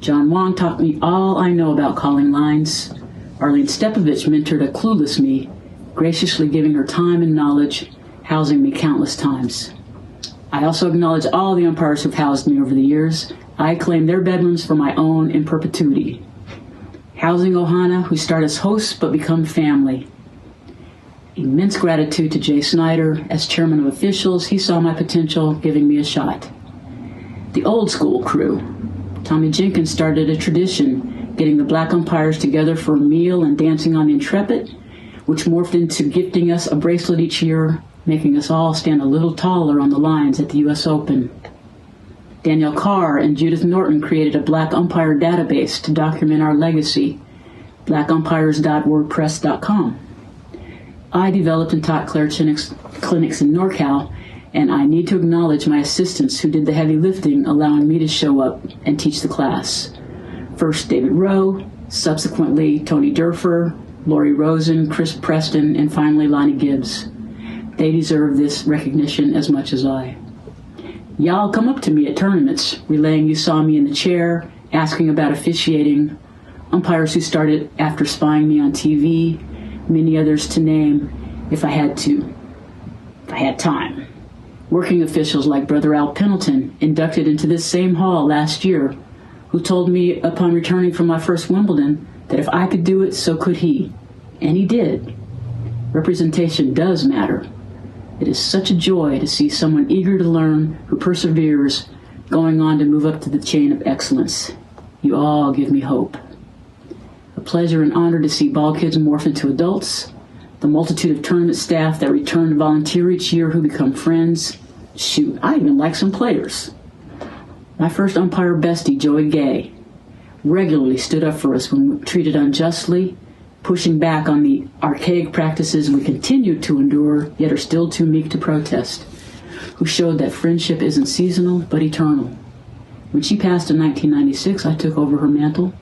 John Wong, taught me all I know about calling lines. Arlene Stepovich mentored a clueless me, graciously giving her time and knowledge, housing me countless times. I also acknowledge all the umpires who've housed me over the years. I claim their bedrooms for my own in perpetuity. Housing Ohana, who start as hosts but become family. Immense gratitude to Jay Snyder. As chairman of officials, he saw my potential, giving me a shot. The old school crew. Tommy Jenkins started a tradition, getting the black umpires together for a meal and dancing on the Intrepid, which morphed into gifting us a bracelet each year, making us all stand a little taller on the lines at the U.S. Open. Danielle Carr and Judith Norton created a black umpire database to document our legacy, blackumpires.wordpress.com. I developed and taught Claire clinics in NorCal, and I need to acknowledge my assistants who did the heavy lifting, allowing me to show up and teach the class. First, David Rowe, subsequently Tony Durfer, Lori Rosen, Chris Preston, and finally Lonnie Gibbs. They deserve this recognition as much as I. Y'all come up to me at tournaments, relaying you saw me in the chair, asking about officiating, umpires who started after spying me on TV, many others to name if I had time. Working officials like Brother Al Pendleton, inducted into this same hall last year, who told me upon returning from my first Wimbledon that if I could do it, so could he. And he did. Representation does matter. It is such a joy to see someone eager to learn, who perseveres, going on to move up to the chain of excellence. You all give me hope. A pleasure and honor to see ball kids morph into adults, the multitude of tournament staff that return to volunteer each year who become friends. Shoot, I even like some players. My first umpire bestie, Joey Gay, regularly stood up for us when treated unjustly, pushing back on the archaic practices we continue to endure, yet are still too meek to protest, who showed that friendship isn't seasonal, but eternal. When she passed in 1996, I took over her mantle,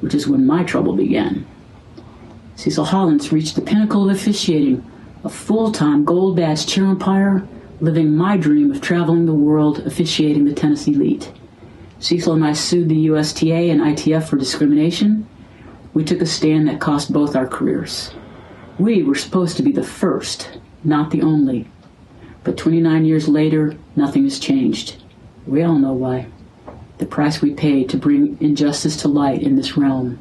which is when my trouble began. Cecil Hollins reached the pinnacle of officiating, a full-time gold badge chair umpire, living my dream of traveling the world officiating the tennis elite. Cecil and I sued the USTA and ITF for discrimination. We took a stand that cost both our careers. We were supposed to be the first, not the only. But 29 years later, nothing has changed. We all know why. The price we paid to bring injustice to light in this realm.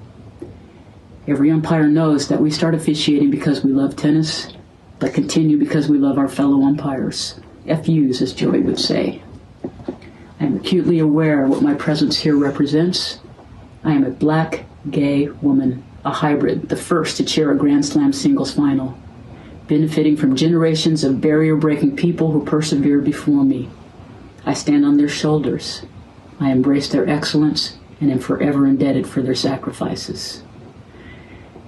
Every umpire knows that we start officiating because we love tennis, but continue because we love our fellow umpires. FUs, as Joey would say. I am acutely aware of what my presence here represents. I am a black, gay woman, a hybrid, the first to chair a Grand Slam singles final, benefiting from generations of barrier-breaking people who persevered before me. I stand on their shoulders. I embrace their excellence and am forever indebted for their sacrifices.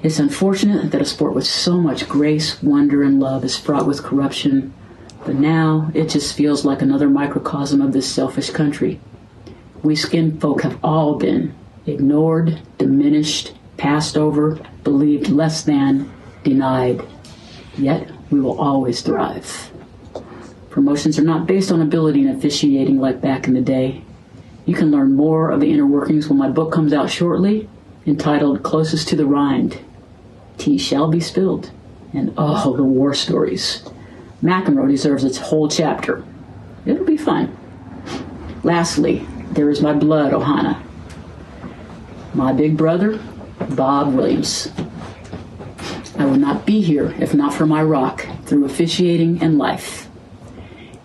It's unfortunate that a sport with so much grace, wonder, and love is fraught with corruption, but now it just feels like another microcosm of this selfish country. We skin folk have all been ignored, diminished, passed over, believed less than, denied. Yet we will always thrive. Promotions are not based on ability and officiating like back in the day. You can learn more of the inner workings when my book comes out shortly, entitled Closest to the Rind. Tea shall be spilled. And oh, the war stories. McEnroe deserves its whole chapter. It'll be fun. Lastly, there is my blood, Ohana. My big brother, Bob Williams. I would not be here if not for my rock through officiating and life.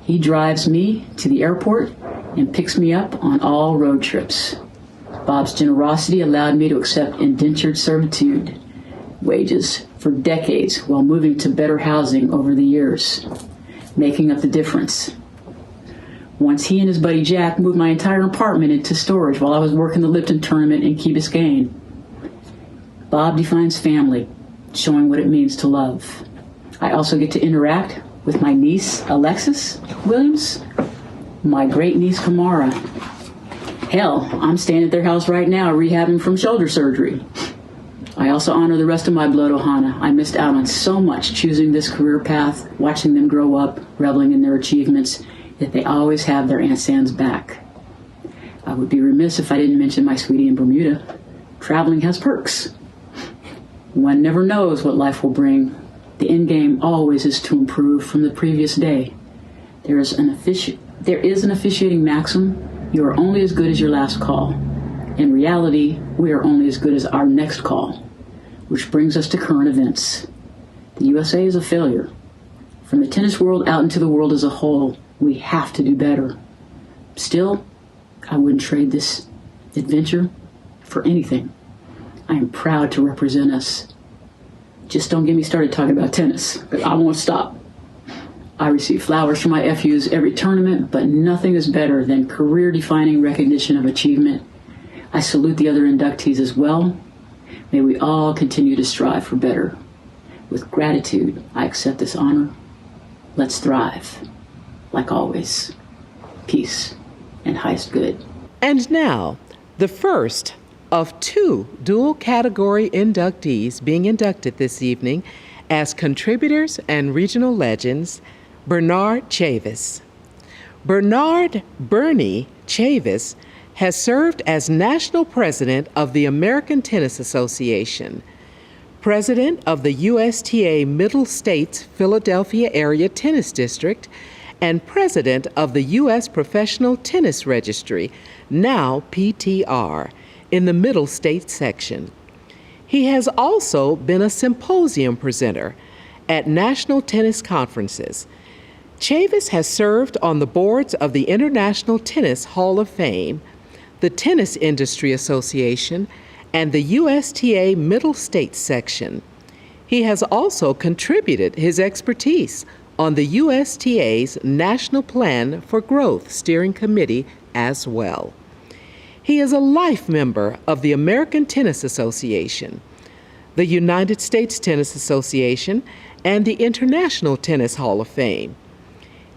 He drives me to the airport and picks me up on all road trips. Bob's generosity allowed me to accept indentured servitude wages for decades while moving to better housing over the years, making up the difference. Once he and his buddy Jack moved my entire apartment into storage while I was working the Lipton tournament in Key Biscayne. Bob defines family, showing what it means to love. I also get to interact with my niece, Alexis Williams, my great niece, Kamara. Hell, I'm staying at their house right now rehabbing from shoulder surgery. I also honor the rest of my blood, Ohana. I missed out on so much choosing this career path, watching them grow up, reveling in their achievements, yet they always have their Aunt Sam's back. I would be remiss if I didn't mention my sweetie in Bermuda. Traveling has perks. One never knows what life will bring. The end game always is to improve from the previous day. There is an officiating maxim: you are only as good as your last call. In reality, we are only as good as our next call, which brings us to current events. The USA is a failure. From the tennis world out into the world as a whole, we have to do better. Still, I wouldn't trade this adventure for anything. I am proud to represent us. Just don't get me started talking about tennis, but I won't stop. I receive flowers from my FUs every tournament, but nothing is better than career-defining recognition of achievement. I salute the other inductees as well. May we all continue to strive for better. With gratitude, I accept this honor. Let's thrive. Like always, peace and highest good. And now, the first of two dual-category inductees being inducted this evening as contributors and regional legends, Bernard Chavis. Bernard "Bernie" Chavis has served as National President of the American Tennis Association, President of the USTA Middle States Philadelphia Area Tennis District, and President of the U.S. Professional Tennis Registry, now PTR, in the Middle States section. He has also been a symposium presenter at national tennis conferences. Chavis has served on the boards of the International Tennis Hall of Fame, the Tennis Industry Association, and the USTA Middle States section. He has also contributed his expertise on the USTA's National Plan for Growth Steering Committee as well. He is a life member of the American Tennis Association, the United States Tennis Association, and the International Tennis Hall of Fame.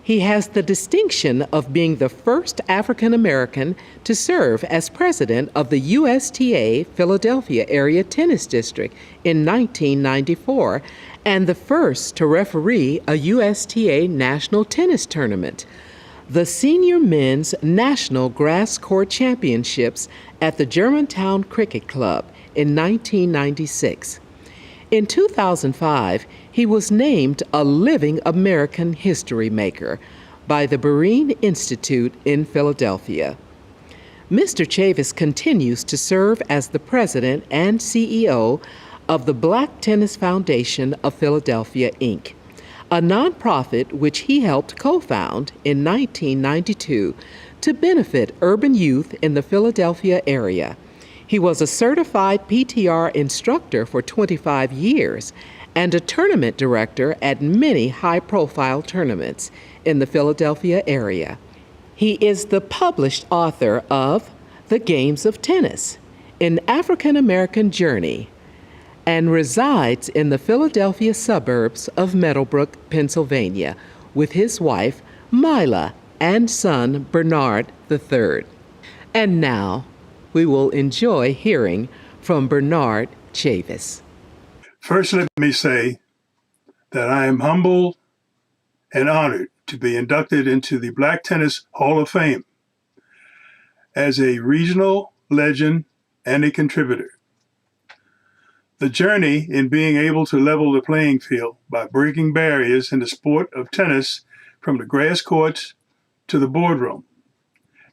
He has the distinction of being the first African American to serve as president of the USTA Philadelphia Area Tennis District in 1994 and the first to referee a USTA National Tennis Tournament, the Senior Men's National Grass Court Championships at the Germantown Cricket Club in 1996. In 2005, he was named a Living American History Maker by the Berean Institute in Philadelphia. Mr. Chavis continues to serve as the president and CEO of the Black Tennis Foundation of Philadelphia, Inc., a nonprofit which he helped co-found in 1992 to benefit urban youth in the Philadelphia area. He was a certified PTR instructor for 25 years and a tournament director at many high-profile tournaments in the Philadelphia area. He is the published author of The Games of Tennis, An African American Journey, and resides in the Philadelphia suburbs of Meadowbrook, Pennsylvania, with his wife, Mila, and son, Bernard III. And now, we will enjoy hearing from Bernard Chavis. First, let me say that I am humbled and honored to be inducted into the Black Tennis Hall of Fame as a regional legend and a contributor. The journey in being able to level the playing field by breaking barriers in the sport of tennis from the grass courts to the boardroom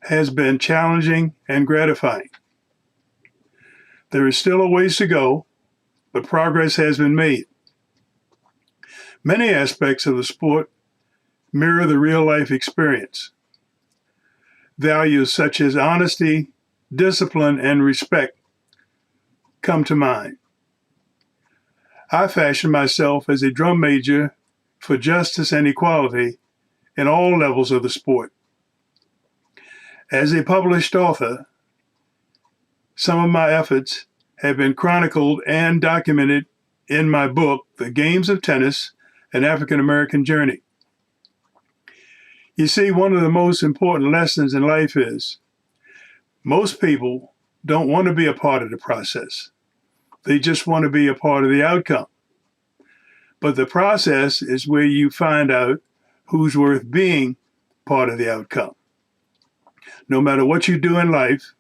has been challenging and gratifying. There is still a ways to go, but progress has been made. Many aspects of the sport mirror the real-life experience. Values such as honesty, discipline, and respect come to mind. I fashioned myself as a drum major for justice and equality in all levels of the sport. As a published author, some of my efforts have been chronicled and documented in my book, The Games of Tennis, An African American Journey. You see, one of the most important lessons in life is most people don't want to be a part of the process. They just want to be a part of the outcome. But the process is where you find out who's worth being part of the outcome. No matter what you do in life,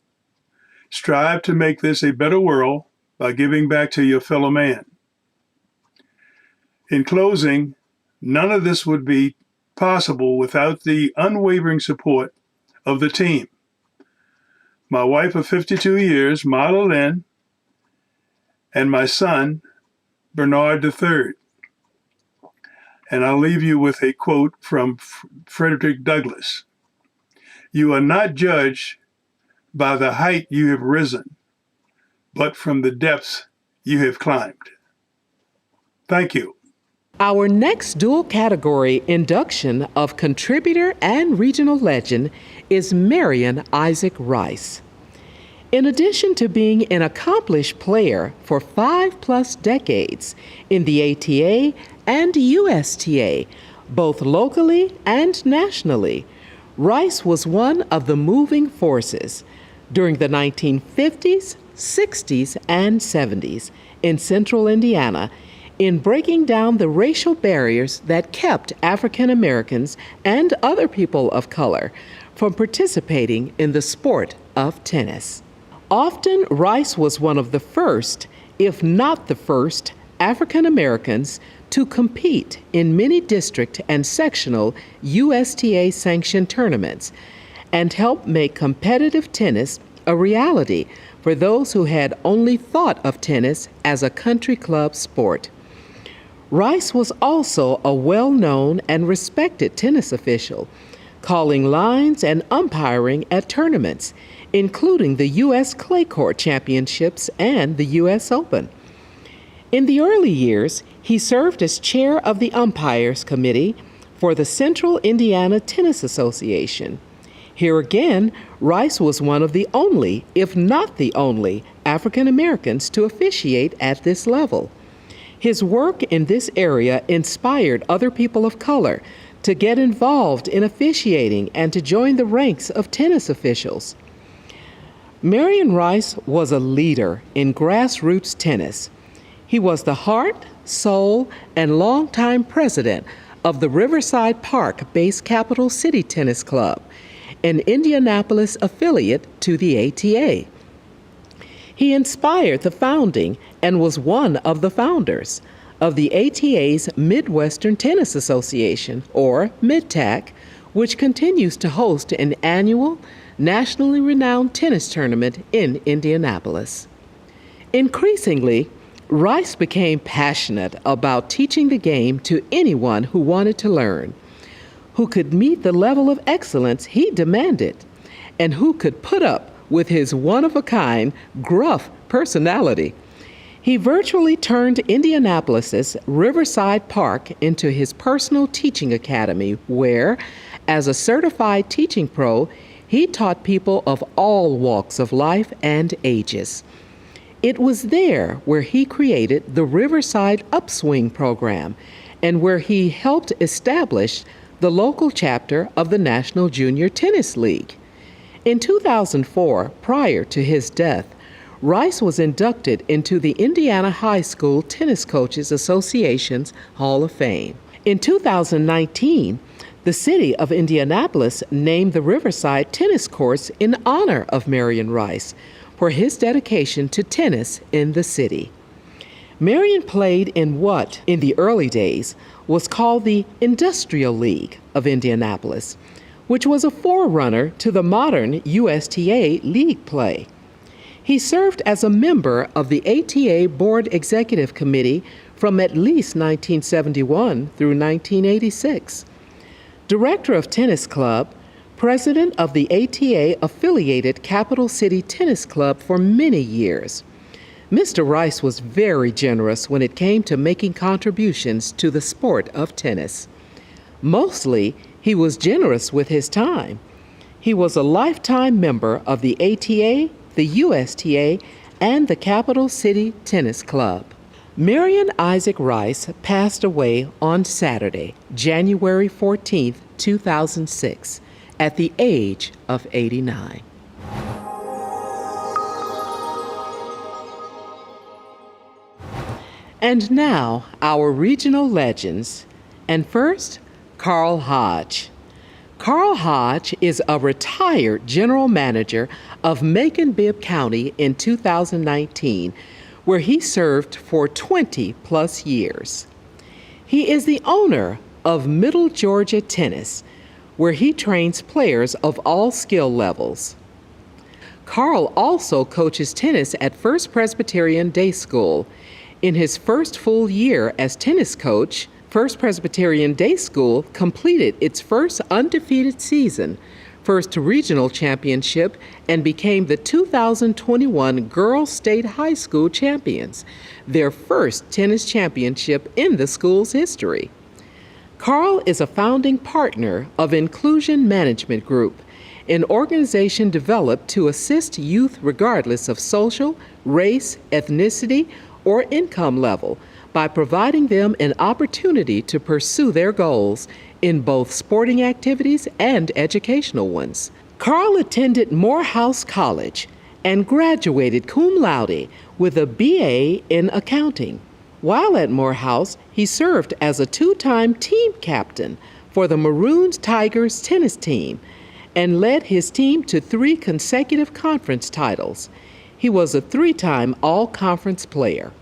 strive to make this a better world by giving back to your fellow man. In closing, none of this would be possible without the unwavering support of the team. My wife of 52 years, Mila Lynn, and my son, Bernard III. And I'll leave you with a quote from Frederick Douglass. "You are not judged by the height you have risen, but from the depths you have climbed." Thank you. Our next dual category induction of contributor and regional legend is Marion Isaac Rice. In addition to being an accomplished player for 5+ decades in the ATA and USTA, both locally and nationally, Rice was one of the moving forces during the 1950s, 60s, and 70s in central Indiana in breaking down the racial barriers that kept African Americans and other people of color from participating in the sport of tennis. Often, Rice was one of the first, if not the first, African Americans to compete in many district and sectional USTA-sanctioned tournaments and help make competitive tennis a reality for those who had only thought of tennis as a country club sport. Rice was also a well-known and respected tennis official, calling lines and umpiring at tournaments, including the U.S. Clay Court Championships and the U.S. Open. In the early years, he served as chair of the umpires committee for the Central Indiana Tennis Association. Here again, Rice was one of the only, if not the only, African Americans to officiate at this level. His work in this area inspired other people of color to get involved in officiating and to join the ranks of tennis officials. Marion Rice was a leader in grassroots tennis. He was the heart, soul, and longtime president of the Riverside Park-based Capital City Tennis Club, an Indianapolis affiliate to the ATA. He inspired the founding and was one of the founders of the ATA's Midwestern Tennis Association, or MidTAC, which continues to host an annual, nationally renowned tennis tournament in Indianapolis. Increasingly, Rice became passionate about teaching the game to anyone who wanted to learn, who could meet the level of excellence he demanded, and who could put up with his one-of-a-kind, gruff personality. He virtually turned Indianapolis's Riverside Park into his personal teaching academy where, as a certified teaching pro, he taught people of all walks of life and ages. It was there where he created the Riverside Upswing program and where he helped establish the local chapter of the National Junior Tennis League. In 2004, prior to his death, Rice was inducted into the Indiana High School Tennis Coaches Association's Hall of Fame. In 2019, the city of Indianapolis named the Riverside Tennis Courts in honor of Marion Rice for his dedication to tennis in the city. Marion played in what, in the early days, was called the Industrial League of Indianapolis, which was a forerunner to the modern USTA league play. He served as a member of the ATA Board Executive Committee from at least 1971 through 1986. Director of Tennis Club, president of the ATA-affiliated Capital City Tennis Club for many years. Mr. Rice was very generous when it came to making contributions to the sport of tennis. Mostly, he was generous with his time. He was a lifetime member of the ATA, the USTA, and the Capital City Tennis Club. Marion Isaac Rice passed away on Saturday, January 14, 2006, at the age of 89. And now, our regional legends. And first, Carl Hodge. Carl Hodge is a retired general manager of Macon-Bibb County in 2019, where he served for 20-plus years. He is the owner of Middle Georgia Tennis, where he trains players of all skill levels. Carl also coaches tennis at First Presbyterian Day School. In his first full year as tennis coach, First Presbyterian Day School completed its first undefeated season, first regional championship, and became the 2021 Girls State High School champions, their first tennis championship in the school's history. Carl is a founding partner of Inclusion Management Group, an organization developed to assist youth regardless of social, race, ethnicity, or income level by providing them an opportunity to pursue their goals in both sporting activities and educational ones. Carl attended Morehouse College and graduated cum laude with a BA in accounting. While at Morehouse, he served as a two-time team captain for the Maroons Tigers tennis team and led his team to 3 consecutive conference titles. He was a 3-time all-conference player.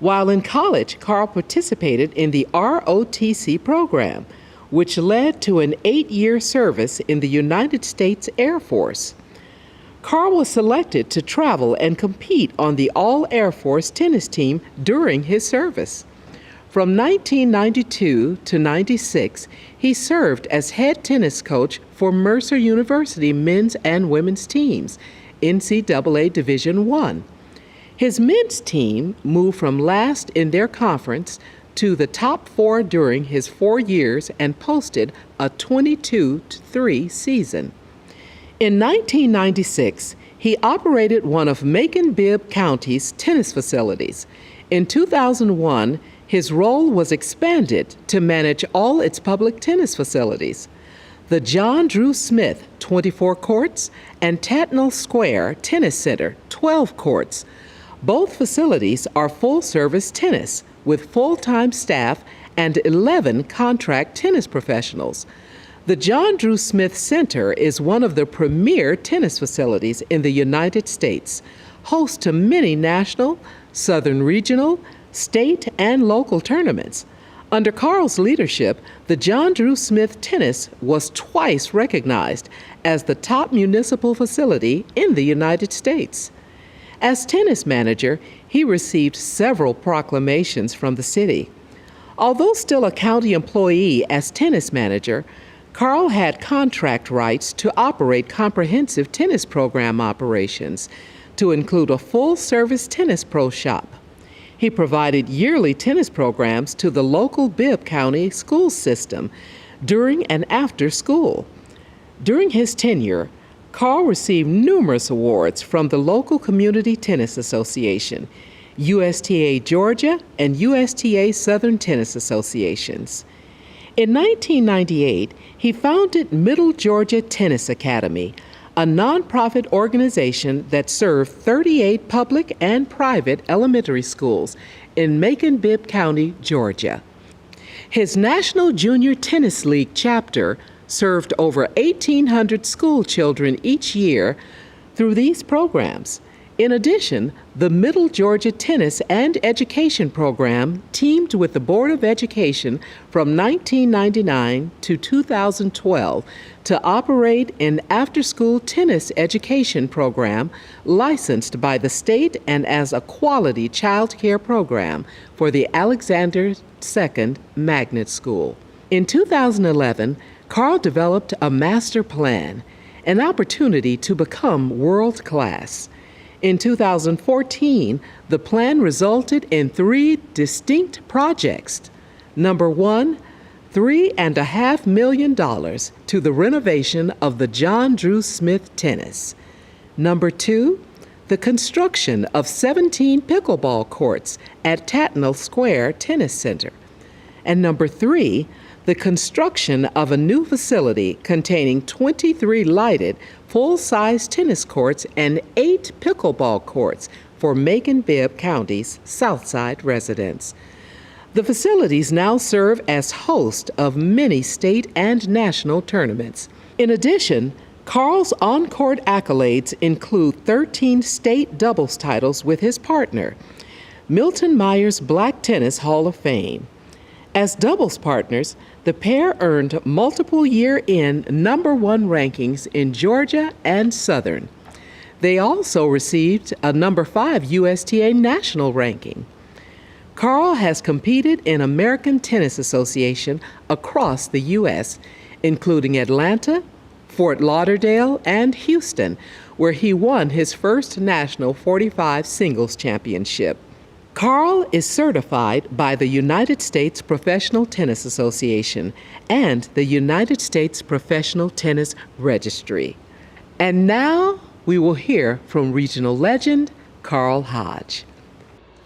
While in college, Carl participated in the ROTC program, which led to an 8-year service in the United States Air Force. Carl was selected to travel and compete on the All-Air Force tennis team during his service. From 1992 to 96, he served as head tennis coach for Mercer University men's and women's teams, NCAA Division I. His men's team moved from last in their conference to the top 4 during his 4 years and posted a 22-3 season. In 1996, he operated one of Macon-Bibb County's tennis facilities. In 2001, his role was expanded to manage all its public tennis facilities. The John Drew Smith, 24 courts, and Tatnall Square Tennis Center, 12 courts. Both facilities are full-service tennis with full-time staff and 11 contract tennis professionals. The John Drew Smith Center is one of the premier tennis facilities in the United States, host to many national, Southern regional, state, and local tournaments. Under Carl's leadership, the John Drew Smith Tennis was twice recognized as the top municipal facility in the United States. As tennis manager, he received several proclamations from the city. Although still a county employee as tennis manager, Carl had contract rights to operate comprehensive tennis program operations, to include a full-service tennis pro shop. He provided yearly tennis programs to the local Bibb County school system during and after school. During his tenure, Carl received numerous awards from the local Community Tennis Association, USTA Georgia, and USTA Southern Tennis Associations. In 1998, he founded Middle Georgia Tennis Academy, a nonprofit organization that served 38 public and private elementary schools in Macon-Bibb County, Georgia. His National Junior Tennis League chapter served over 1,800 school children each year through these programs. In addition, the Middle Georgia Tennis and Education Program teamed with the Board of Education from 1999 to 2012 to operate an after-school tennis education program licensed by the state and as a quality child care program for the Alexander II Magnet School. In 2011, Carl developed a master plan, an opportunity to become world-class. In 2014, the plan resulted in 3 distinct projects. Number 1, $3.5 million to the renovation of the John Drew Smith Tennis. Number 2, the construction of 17 pickleball courts at Tatnall Square Tennis Center. And number 3, the construction of a new facility containing 23 lighted full-size tennis courts and 8 pickleball courts for Macon-Bibb County's Southside residents. The facilities now serve as host of many state and national tournaments. In addition, Carl's on-court accolades include 13 state doubles titles with his partner, Milton Myers Black Tennis Hall of Fame. As doubles partners, the pair earned multiple year-end number 1 rankings in Georgia and Southern. They also received a number 5 USTA national ranking. Carl has competed in American Tennis Association across the U.S., including Atlanta, Fort Lauderdale, and Houston, where he won his first national 45 singles championship. Carl is certified by the United States Professional Tennis Association and the United States Professional Tennis Registry. And now we will hear from regional legend Carl Hodge.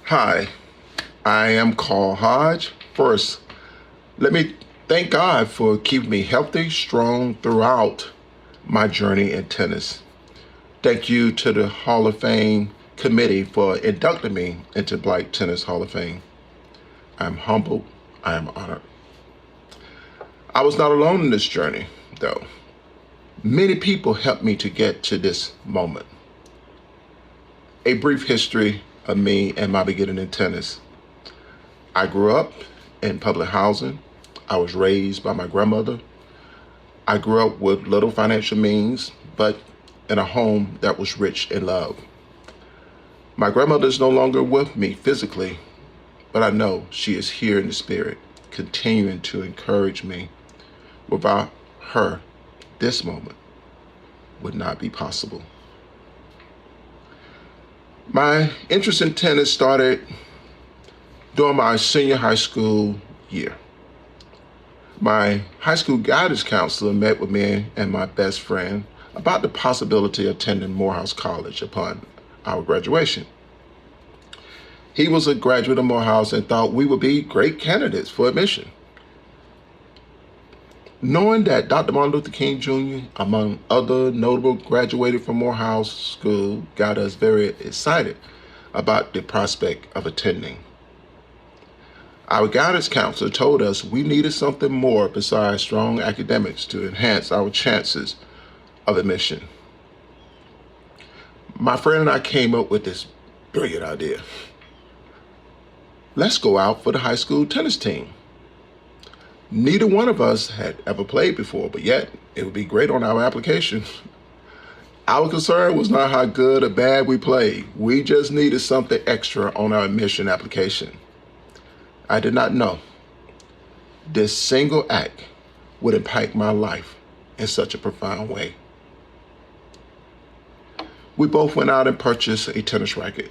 Hi, I am Carl Hodge. First, let me thank God for keeping me healthy, strong throughout my journey in tennis. Thank you to the Hall of Fame committee for inducting me into Black Tennis Hall of Fame. I am humbled. I am honored. I was not alone in this journey, though. Many people helped me to get to this moment. A brief history of me and my beginning in tennis. I grew up in public housing. I was raised by my grandmother. I grew up with little financial means, but in a home that was rich in love. My grandmother is no longer with me physically, but I know she is here in the spirit, continuing to encourage me. Without her, this moment would not be possible. My interest in tennis started during my senior high school year. My high school guidance counselor met with me and my best friend about the possibility of attending Morehouse College upon our graduation. He was a graduate of Morehouse and thought we would be great candidates for admission. Knowing that Dr. Martin Luther King Jr., among other notable graduated from Morehouse School, got us very excited about the prospect of attending. Our guidance counselor told us we needed something more besides strong academics to enhance our chances of admission. my friend and I came up with this brilliant idea. Let's go out for the high school tennis team. Neither one of us had ever played before, but yet it would be great on our application. Our concern was not how good or bad we played. We just needed something extra on our admission application. I did not know this single act would impact my life in such a profound way. We both went out and purchased a tennis racket.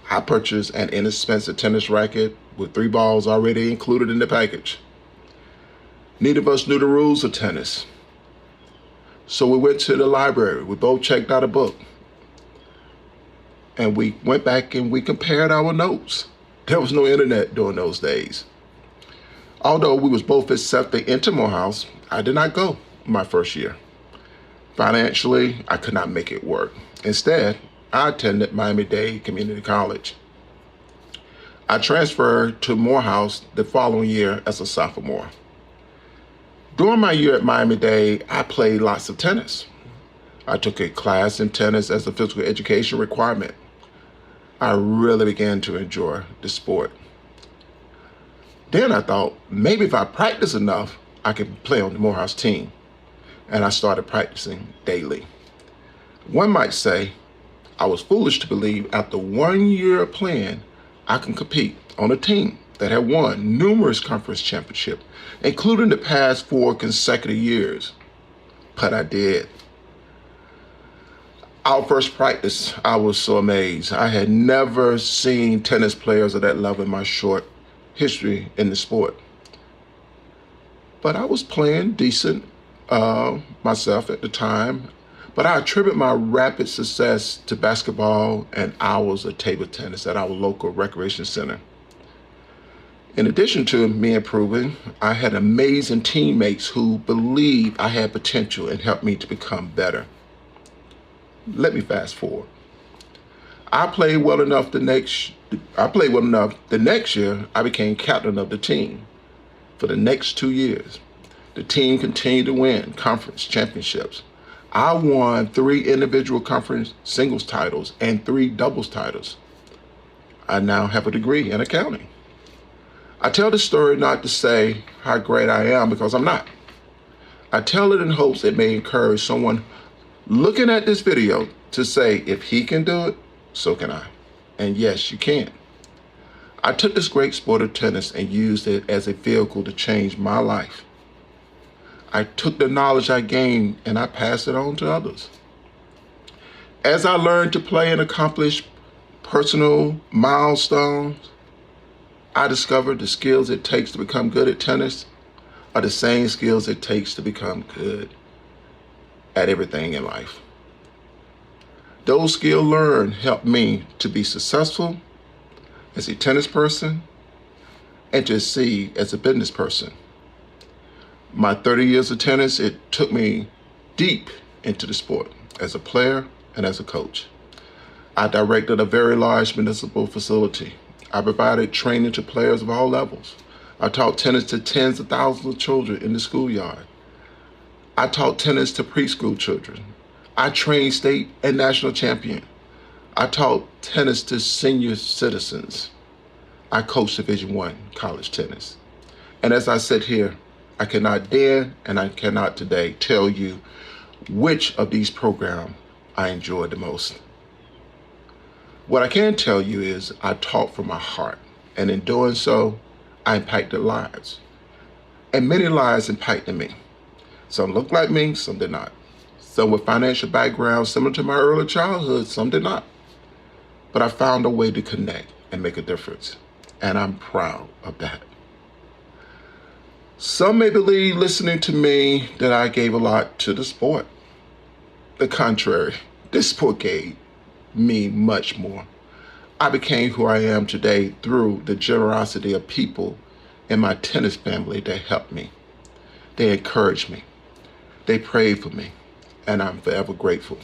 I purchased an inexpensive tennis racket with 3 balls already included in the package. Neither of us knew the rules of tennis. So we went to the library. We both checked out a book. And we went back and we compared our notes. There was no internet during those days. Although we was both accepted into Morehouse, I did not go my first year. Financially, I could not make it work. Instead, I attended Miami-Dade Community College. I transferred to Morehouse the following year as a sophomore. During my year at Miami-Dade, I played lots of tennis. I took a class in tennis as a physical education requirement. I really began to enjoy the sport. Then I thought, maybe if I practice enough, I could play on the Morehouse team. And I started practicing daily. One might say, I was foolish to believe after 1 year of playing, I can compete on a team that had won numerous conference championships, including the past 4 consecutive years. But I did. Our first practice, I was so amazed. I had never seen tennis players of that level in my short history in the sport. But I was playing decent myself at the time. But I attribute my rapid success to basketball and hours of table tennis at our local recreation center. In addition to me improving, I had amazing teammates who believed I had potential and helped me to become better. Let me fast forward. I played well enough the next year, I became captain of the team. For the next 2 years, the team continued to win conference championships. I won 3 individual conference singles titles and 3 doubles titles. I now have a degree in accounting. I tell this story not to say how great I am, because I'm not. I tell it in hopes it may encourage someone looking at this video to say, if he can do it, so can I. And yes, you can. I took this great sport of tennis and used it as a vehicle to change my life. I took the knowledge I gained and I passed it on to others. As I learned to play and accomplish personal milestones, I discovered the skills it takes to become good at tennis are the same skills it takes to become good at everything in life. Those skills learned helped me to be successful as a tennis person and to succeed as a business person. My 30 years of tennis, it took me deep into the sport as a player and as a coach. I directed a very large municipal facility. I provided training to players of all levels. I taught tennis to tens of thousands of children in the schoolyard. I taught tennis to preschool children. I trained state and national champions. I taught tennis to senior citizens. I coached Division I college tennis. And as I sit here, I cannot then and I cannot today tell you which of these programs I enjoyed the most. What I can tell you is I taught from my heart, and in doing so, I impacted lives. And many lives impacted me. Some looked like me, some did not. Some with financial backgrounds similar to my early childhood, some did not. But I found a way to connect and make a difference, and I'm proud of that. Some may believe listening to me that I gave a lot to the sport. The contrary, this sport gave me much more. I became who I am today through the generosity of people in my tennis family that helped me. They encouraged me. They prayed for me, and I'm forever grateful.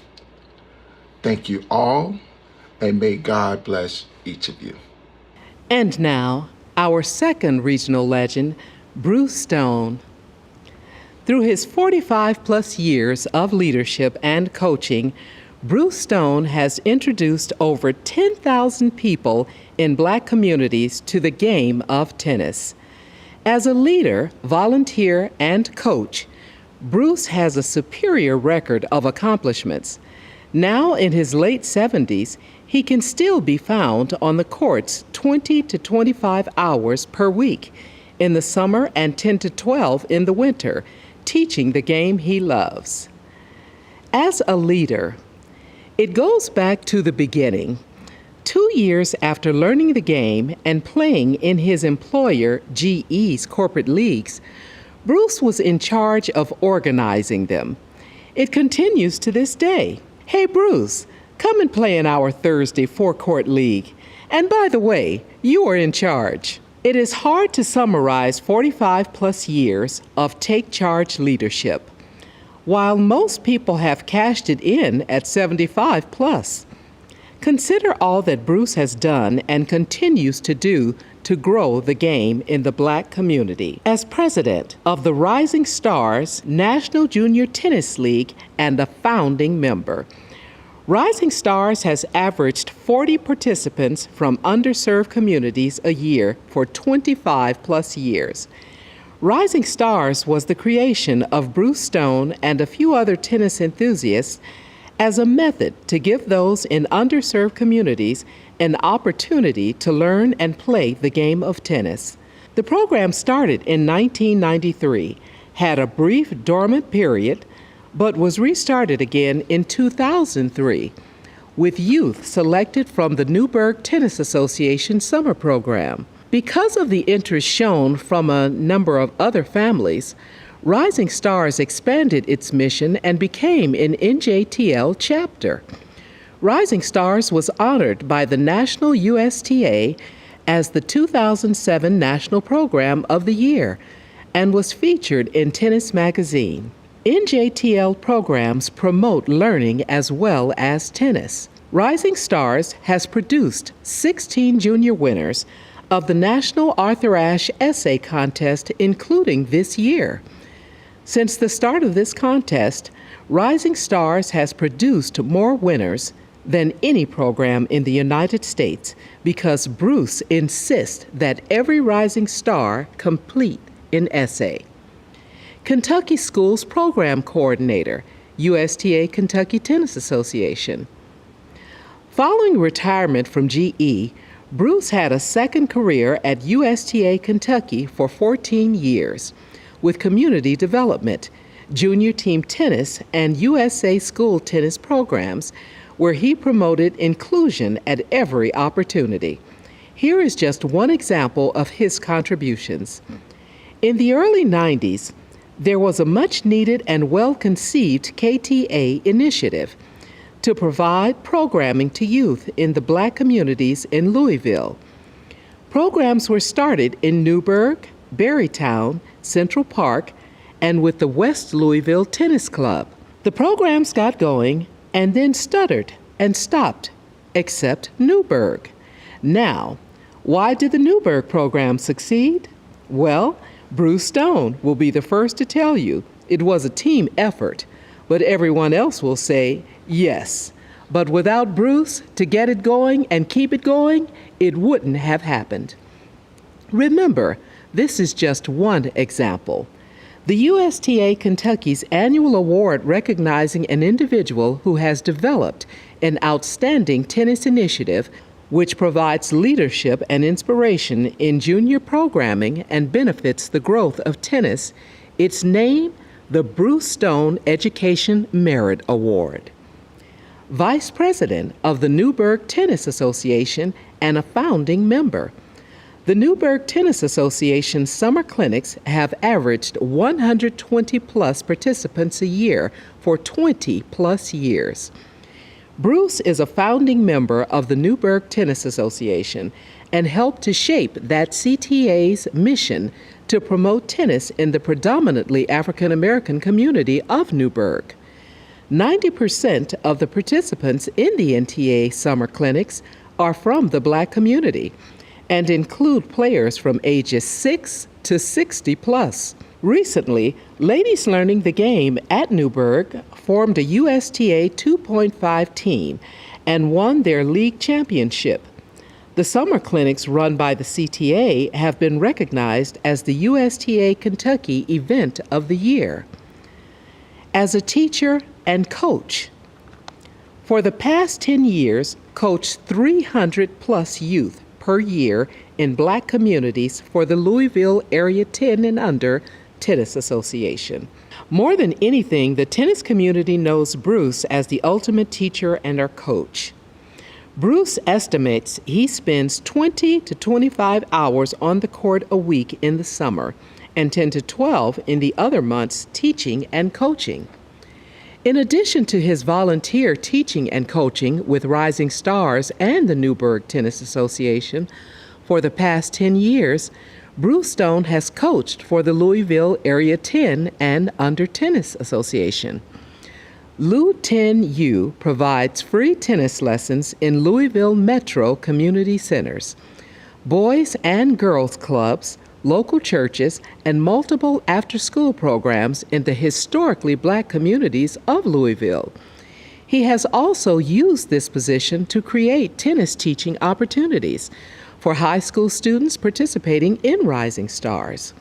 Thank you all, and may God bless each of you. And now, our second regional legend, Bruce Stone. Through his 45-plus years of leadership and coaching, Bruce Stone has introduced over 10,000 people in Black communities to the game of tennis. As a leader, volunteer, and coach, Bruce has a superior record of accomplishments. Now in his late 70s, he can still be found on the courts 20 to 25 hours per week in the summer and 10 to 12 in the winter, teaching the game he loves. As a leader, it goes back to the beginning. 2 years after learning the game and playing in his employer GE's corporate leagues, Bruce was in charge of organizing them. It continues to this day. Hey, Bruce, come and play in our Thursday four-court league. And by the way, you are in charge. It is hard to summarize 45-plus years of take-charge leadership. While most people have cashed it in at 75-plus, consider all that Bruce has done and continues to do to grow the game in the Black community. As president of the Rising Stars National Junior Tennis League and a founding member, Rising Stars has averaged 40 participants from underserved communities a year for 25-plus years. Rising Stars was the creation of Bruce Stone and a few other tennis enthusiasts as a method to give those in underserved communities an opportunity to learn and play the game of tennis. The program started in 1993, had a brief dormant period, but was restarted again in 2003 with youth selected from the Newburgh Tennis Association summer program. Because of the interest shown from a number of other families, Rising Stars expanded its mission and became an NJTL chapter. Rising Stars was honored by the National USTA as the 2007 National Program of the Year and was featured in Tennis Magazine. NJTL programs promote learning as well as tennis. Rising Stars has produced 16 junior winners of the National Arthur Ashe Essay Contest, including this year. Since the start of this contest, Rising Stars has produced more winners than any program in the United States because Bruce insists that every rising star complete an essay. Kentucky Schools Program Coordinator, USTA Kentucky Tennis Association. Following retirement from GE, Bruce had a second career at USTA Kentucky for 14 years with community development, junior team tennis, and USA school tennis programs, where he promoted inclusion at every opportunity. Here is just one example of his contributions. In the early 90s, there was a much-needed and well-conceived KTA initiative to provide programming to youth in the Black communities in Louisville. Programs were started in Newburgh, Berrytown, Central Park, and with the West Louisville Tennis Club. The programs got going and then stuttered and stopped, except Newburgh. Now, why did the Newburgh program succeed? Well, Bruce Stone will be the first to tell you it was a team effort, but everyone else will say yes. But without Bruce to get it going and keep it going, it wouldn't have happened. Remember, this is just one example. The USTA Kentucky's annual award recognizing an individual who has developed an outstanding tennis initiative which provides leadership and inspiration in junior programming and benefits the growth of tennis, its name, the Bruce Stone Education Merit Award. Vice President of the Newburgh Tennis Association and a founding member. The Newburgh Tennis Association summer clinics have averaged 120-plus participants a year for 20-plus years. Bruce is a founding member of the Newburgh Tennis Association and helped to shape that CTA's mission to promote tennis in the predominantly African American community of Newburgh. 90% of the participants in the NTA summer clinics are from the Black community and include players from ages 6 to 60 plus. Recently, ladies learning the game at Newburgh formed a USTA 2.5 team and won their league championship. The summer clinics run by the CTA have been recognized as the USTA Kentucky Event of the Year. As a teacher and coach, for the past 10 years, coached 300 plus youth per year in Black communities for the Louisville Area 10 and Under Tennis Association. More than anything, the tennis community knows Bruce as the ultimate teacher and our coach. Bruce estimates he spends 20 to 25 hours on the court a week in the summer and 10 to 12 in the other months teaching and coaching. In addition to his volunteer teaching and coaching with Rising Stars and the Newburgh Tennis Association, for the past 10 years, Bruce Stone has coached for the Louisville Area 10 and Under Tennis Association. Lou 10U provides free tennis lessons in Louisville Metro community centers, boys and girls clubs, local churches, and multiple after-school programs in the historically Black communities of Louisville. He has also used this position to create tennis teaching opportunities for high school students participating in Rising Stars.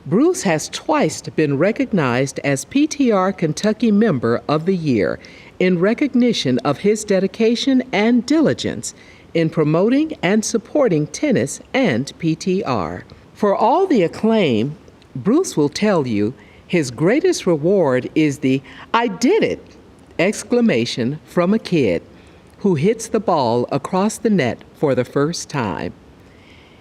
Bruce has twice been recognized as PTR Kentucky Member of the Year in recognition of his dedication and diligence in promoting and supporting tennis and PTR. For all the acclaim, Bruce will tell you his greatest reward is the "I did it" exclamation from a kid who hits the ball across the net for the first time.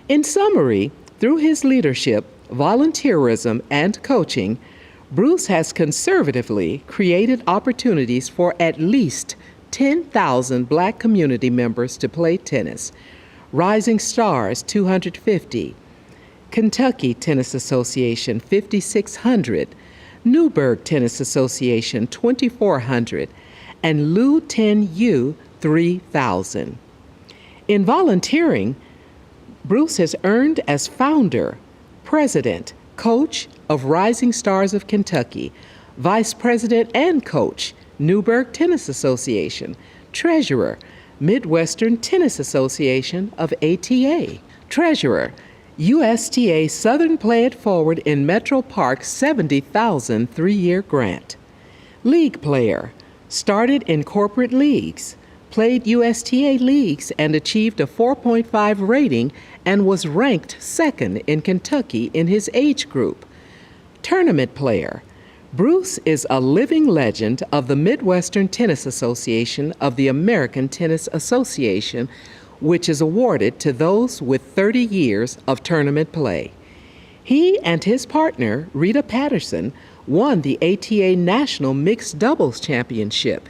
In summary, through his leadership, volunteerism, and coaching, Bruce has conservatively created opportunities for at least 10,000 Black community members to play tennis. Rising Stars 250, Kentucky Tennis Association 5,600, Newburgh Tennis Association 2,400, and Lou 10U 3,000. In volunteering, Bruce has earned as founder, president, coach of Rising Stars of Kentucky, vice president and coach, Newburgh Tennis Association, treasurer, Midwestern Tennis Association of ATA, treasurer, USTA Southern Play It Forward in Metro Park $70,000 3-year grant, league player, started in corporate leagues, played USTA leagues and achieved a 4.5 rating and was ranked second in Kentucky in his age group. Tournament player. Bruce is a living legend of the Midwestern Tennis Association of the American Tennis Association, which is awarded to those with 30 years of tournament play. He and his partner, Rita Patterson, won the ATA National Mixed Doubles Championship.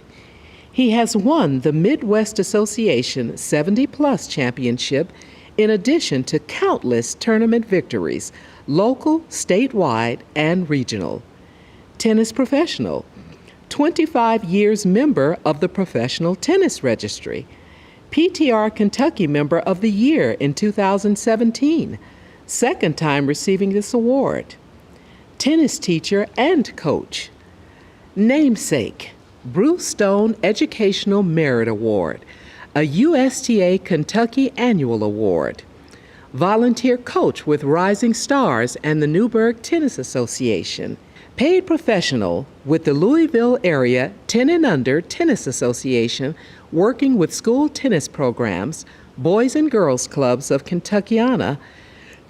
He has won the Midwest Association 70-plus championship in addition to countless tournament victories, local, statewide, and regional. Tennis professional, 25 years member of the Professional Tennis Registry, PTR Kentucky Member of the Year in 2017, second time receiving this award. Tennis teacher and coach. Namesake, Bruce Stone Educational Merit Award, a USTA Kentucky Annual Award. Volunteer coach with Rising Stars and the Newburgh Tennis Association. Paid professional with the Louisville Area 10 and Under Tennis Association, working with school tennis programs, Boys and Girls Clubs of Kentuckiana,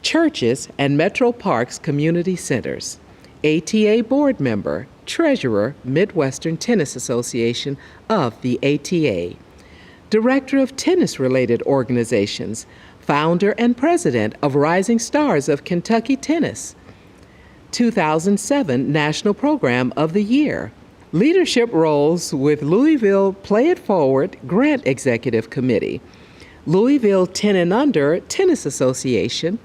churches, and Metro Parks community centers. ATA board member, treasurer, Midwestern Tennis Association of the ATA. Director of tennis-related organizations, founder and president of Rising Stars of Kentucky Tennis. 2007 National Program of the Year. Leadership roles with Louisville Play It Forward Grant Executive Committee, Louisville 10 and Under Tennis Association,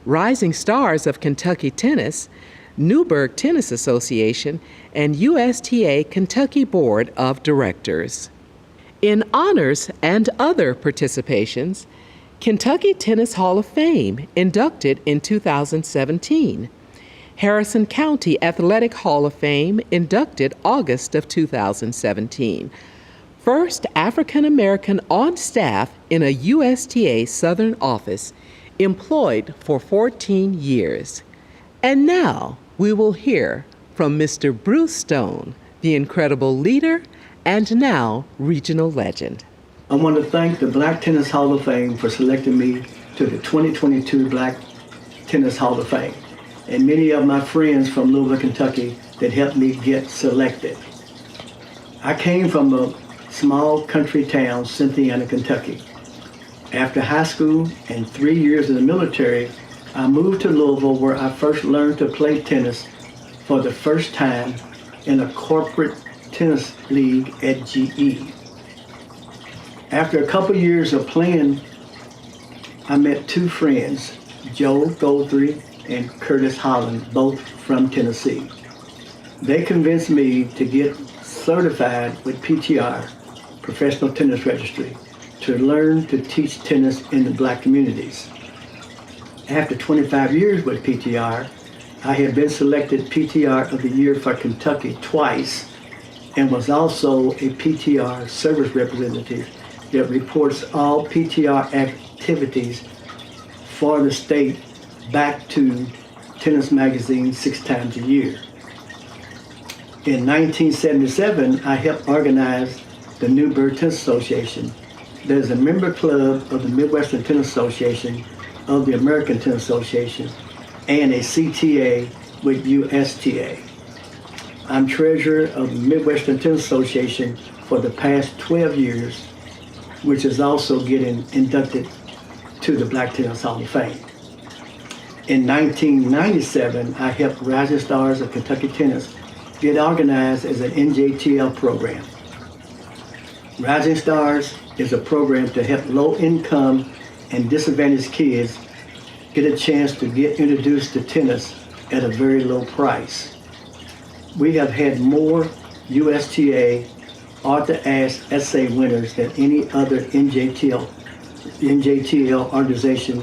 Rising Stars of Kentucky Tennis, Newburgh Tennis Association, and USTA Kentucky Board of Directors. In honors and other participations, Kentucky Tennis Hall of Fame, inducted in 2017. Harrison County Athletic Hall of Fame, inducted August of 2017. First African American on staff in a USTA Southern office, employed for 14 years. And now we will hear from Mr. Bruce Stone, the incredible leader and now regional legend. I want to thank the Black Tennis Hall of Fame for selecting me to the 2022 Black Tennis Hall of Fame, and many of my friends from Louisville, Kentucky that helped me get selected. I came from a small country town, Cynthiana, Kentucky. After high school and 3 years in the military, I moved to Louisville, where I first learned to play tennis for the first time in a corporate tennis league at GE. After a couple years of playing, I met two friends, Joe Goldthry and Curtis Holland, both from Tennessee. They convinced me to get certified with PTR, Professional Tennis Registry, to learn to teach tennis in the Black communities. After 25 years with PTR, I have been selected PTR of the Year for Kentucky twice, and was also a PTR service representative that reports all PTR activities for the state back to Tennis Magazine 6 times a year. In 1977, I helped organize the Newburgh Tennis Association. There's a member club of the Midwestern Tennis Association, of the American Tennis Association, and a CTA with USTA. I'm treasurer of the Midwestern Tennis Association for the past 12 years, which is also getting inducted to the Black Tennis Hall of Fame. In 1997, I helped Rising Stars of Kentucky Tennis get organized as an NJTL program. Rising Stars is a program to help low-income and disadvantaged kids get a chance to get introduced to tennis at a very low price. We have had more USTA Arthur Ashe essay winners than any other NJTL organization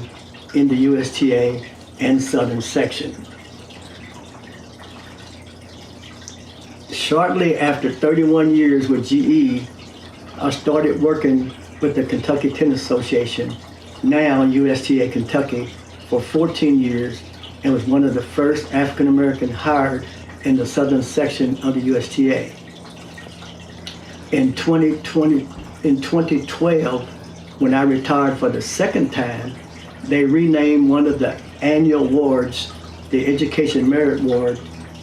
in the USTA and Southern section. Shortly after 31 years with GE, I started working with the Kentucky Tennis Association, now USTA Kentucky, for 14 years, and was one of the first African American hired in the Southern section of the USTA. In 2012, when I retired for the second time, they renamed one of the annual awards, the Education Merit Award,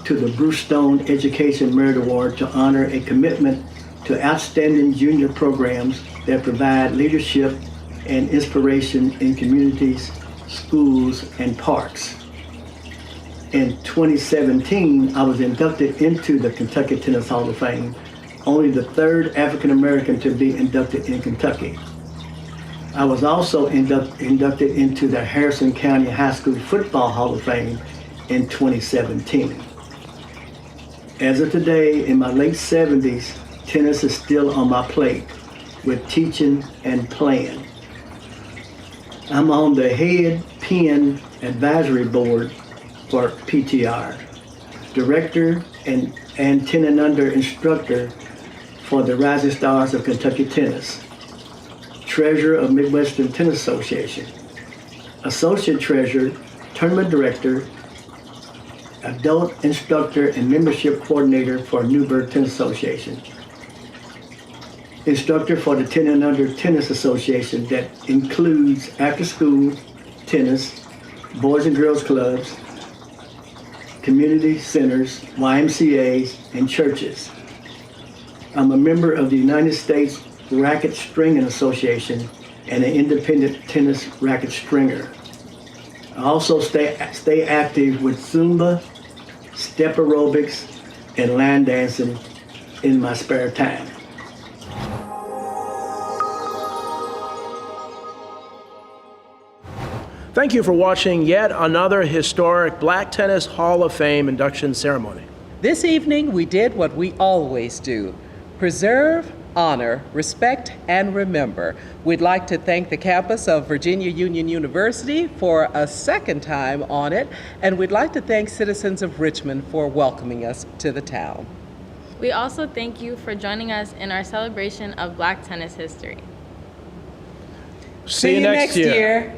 to the Bruce Stone Education Merit Award to honor a commitment to outstanding junior programs that provide leadership and inspiration in communities, schools, and parks. In 2017, I was inducted into the Kentucky Tennis Hall of Fame, only the third African American to be inducted in Kentucky. I was also inducted into the Harrison County High School Football Hall of Fame in 2017. As of today, in my late 70s, tennis is still on my plate with teaching and playing. I'm on the head pin advisory board for PTR, director and 10 and under instructor for the Rising Stars of Kentucky Tennis, treasurer of Midwestern Tennis Association, associate treasurer, tournament director, adult instructor and membership coordinator for Newburgh Tennis Association, instructor for the 10 and under Tennis Association that includes after school tennis, boys and girls clubs, community centers, YMCAs, and churches. I'm a member of the United States Racket Stringing Association and an independent tennis racket stringer. I also stay active with Zumba, step aerobics, and line dancing in my spare time. Thank you for watching yet another historic Black Tennis Hall of Fame induction ceremony. This evening, we did what we always do: preserve, honor, respect, and remember. We'd like to thank the campus of Virginia Union University for a second time on it, and we'd like to thank citizens of Richmond for welcoming us to the town. We also thank you for joining us in our celebration of Black tennis history. See you next year.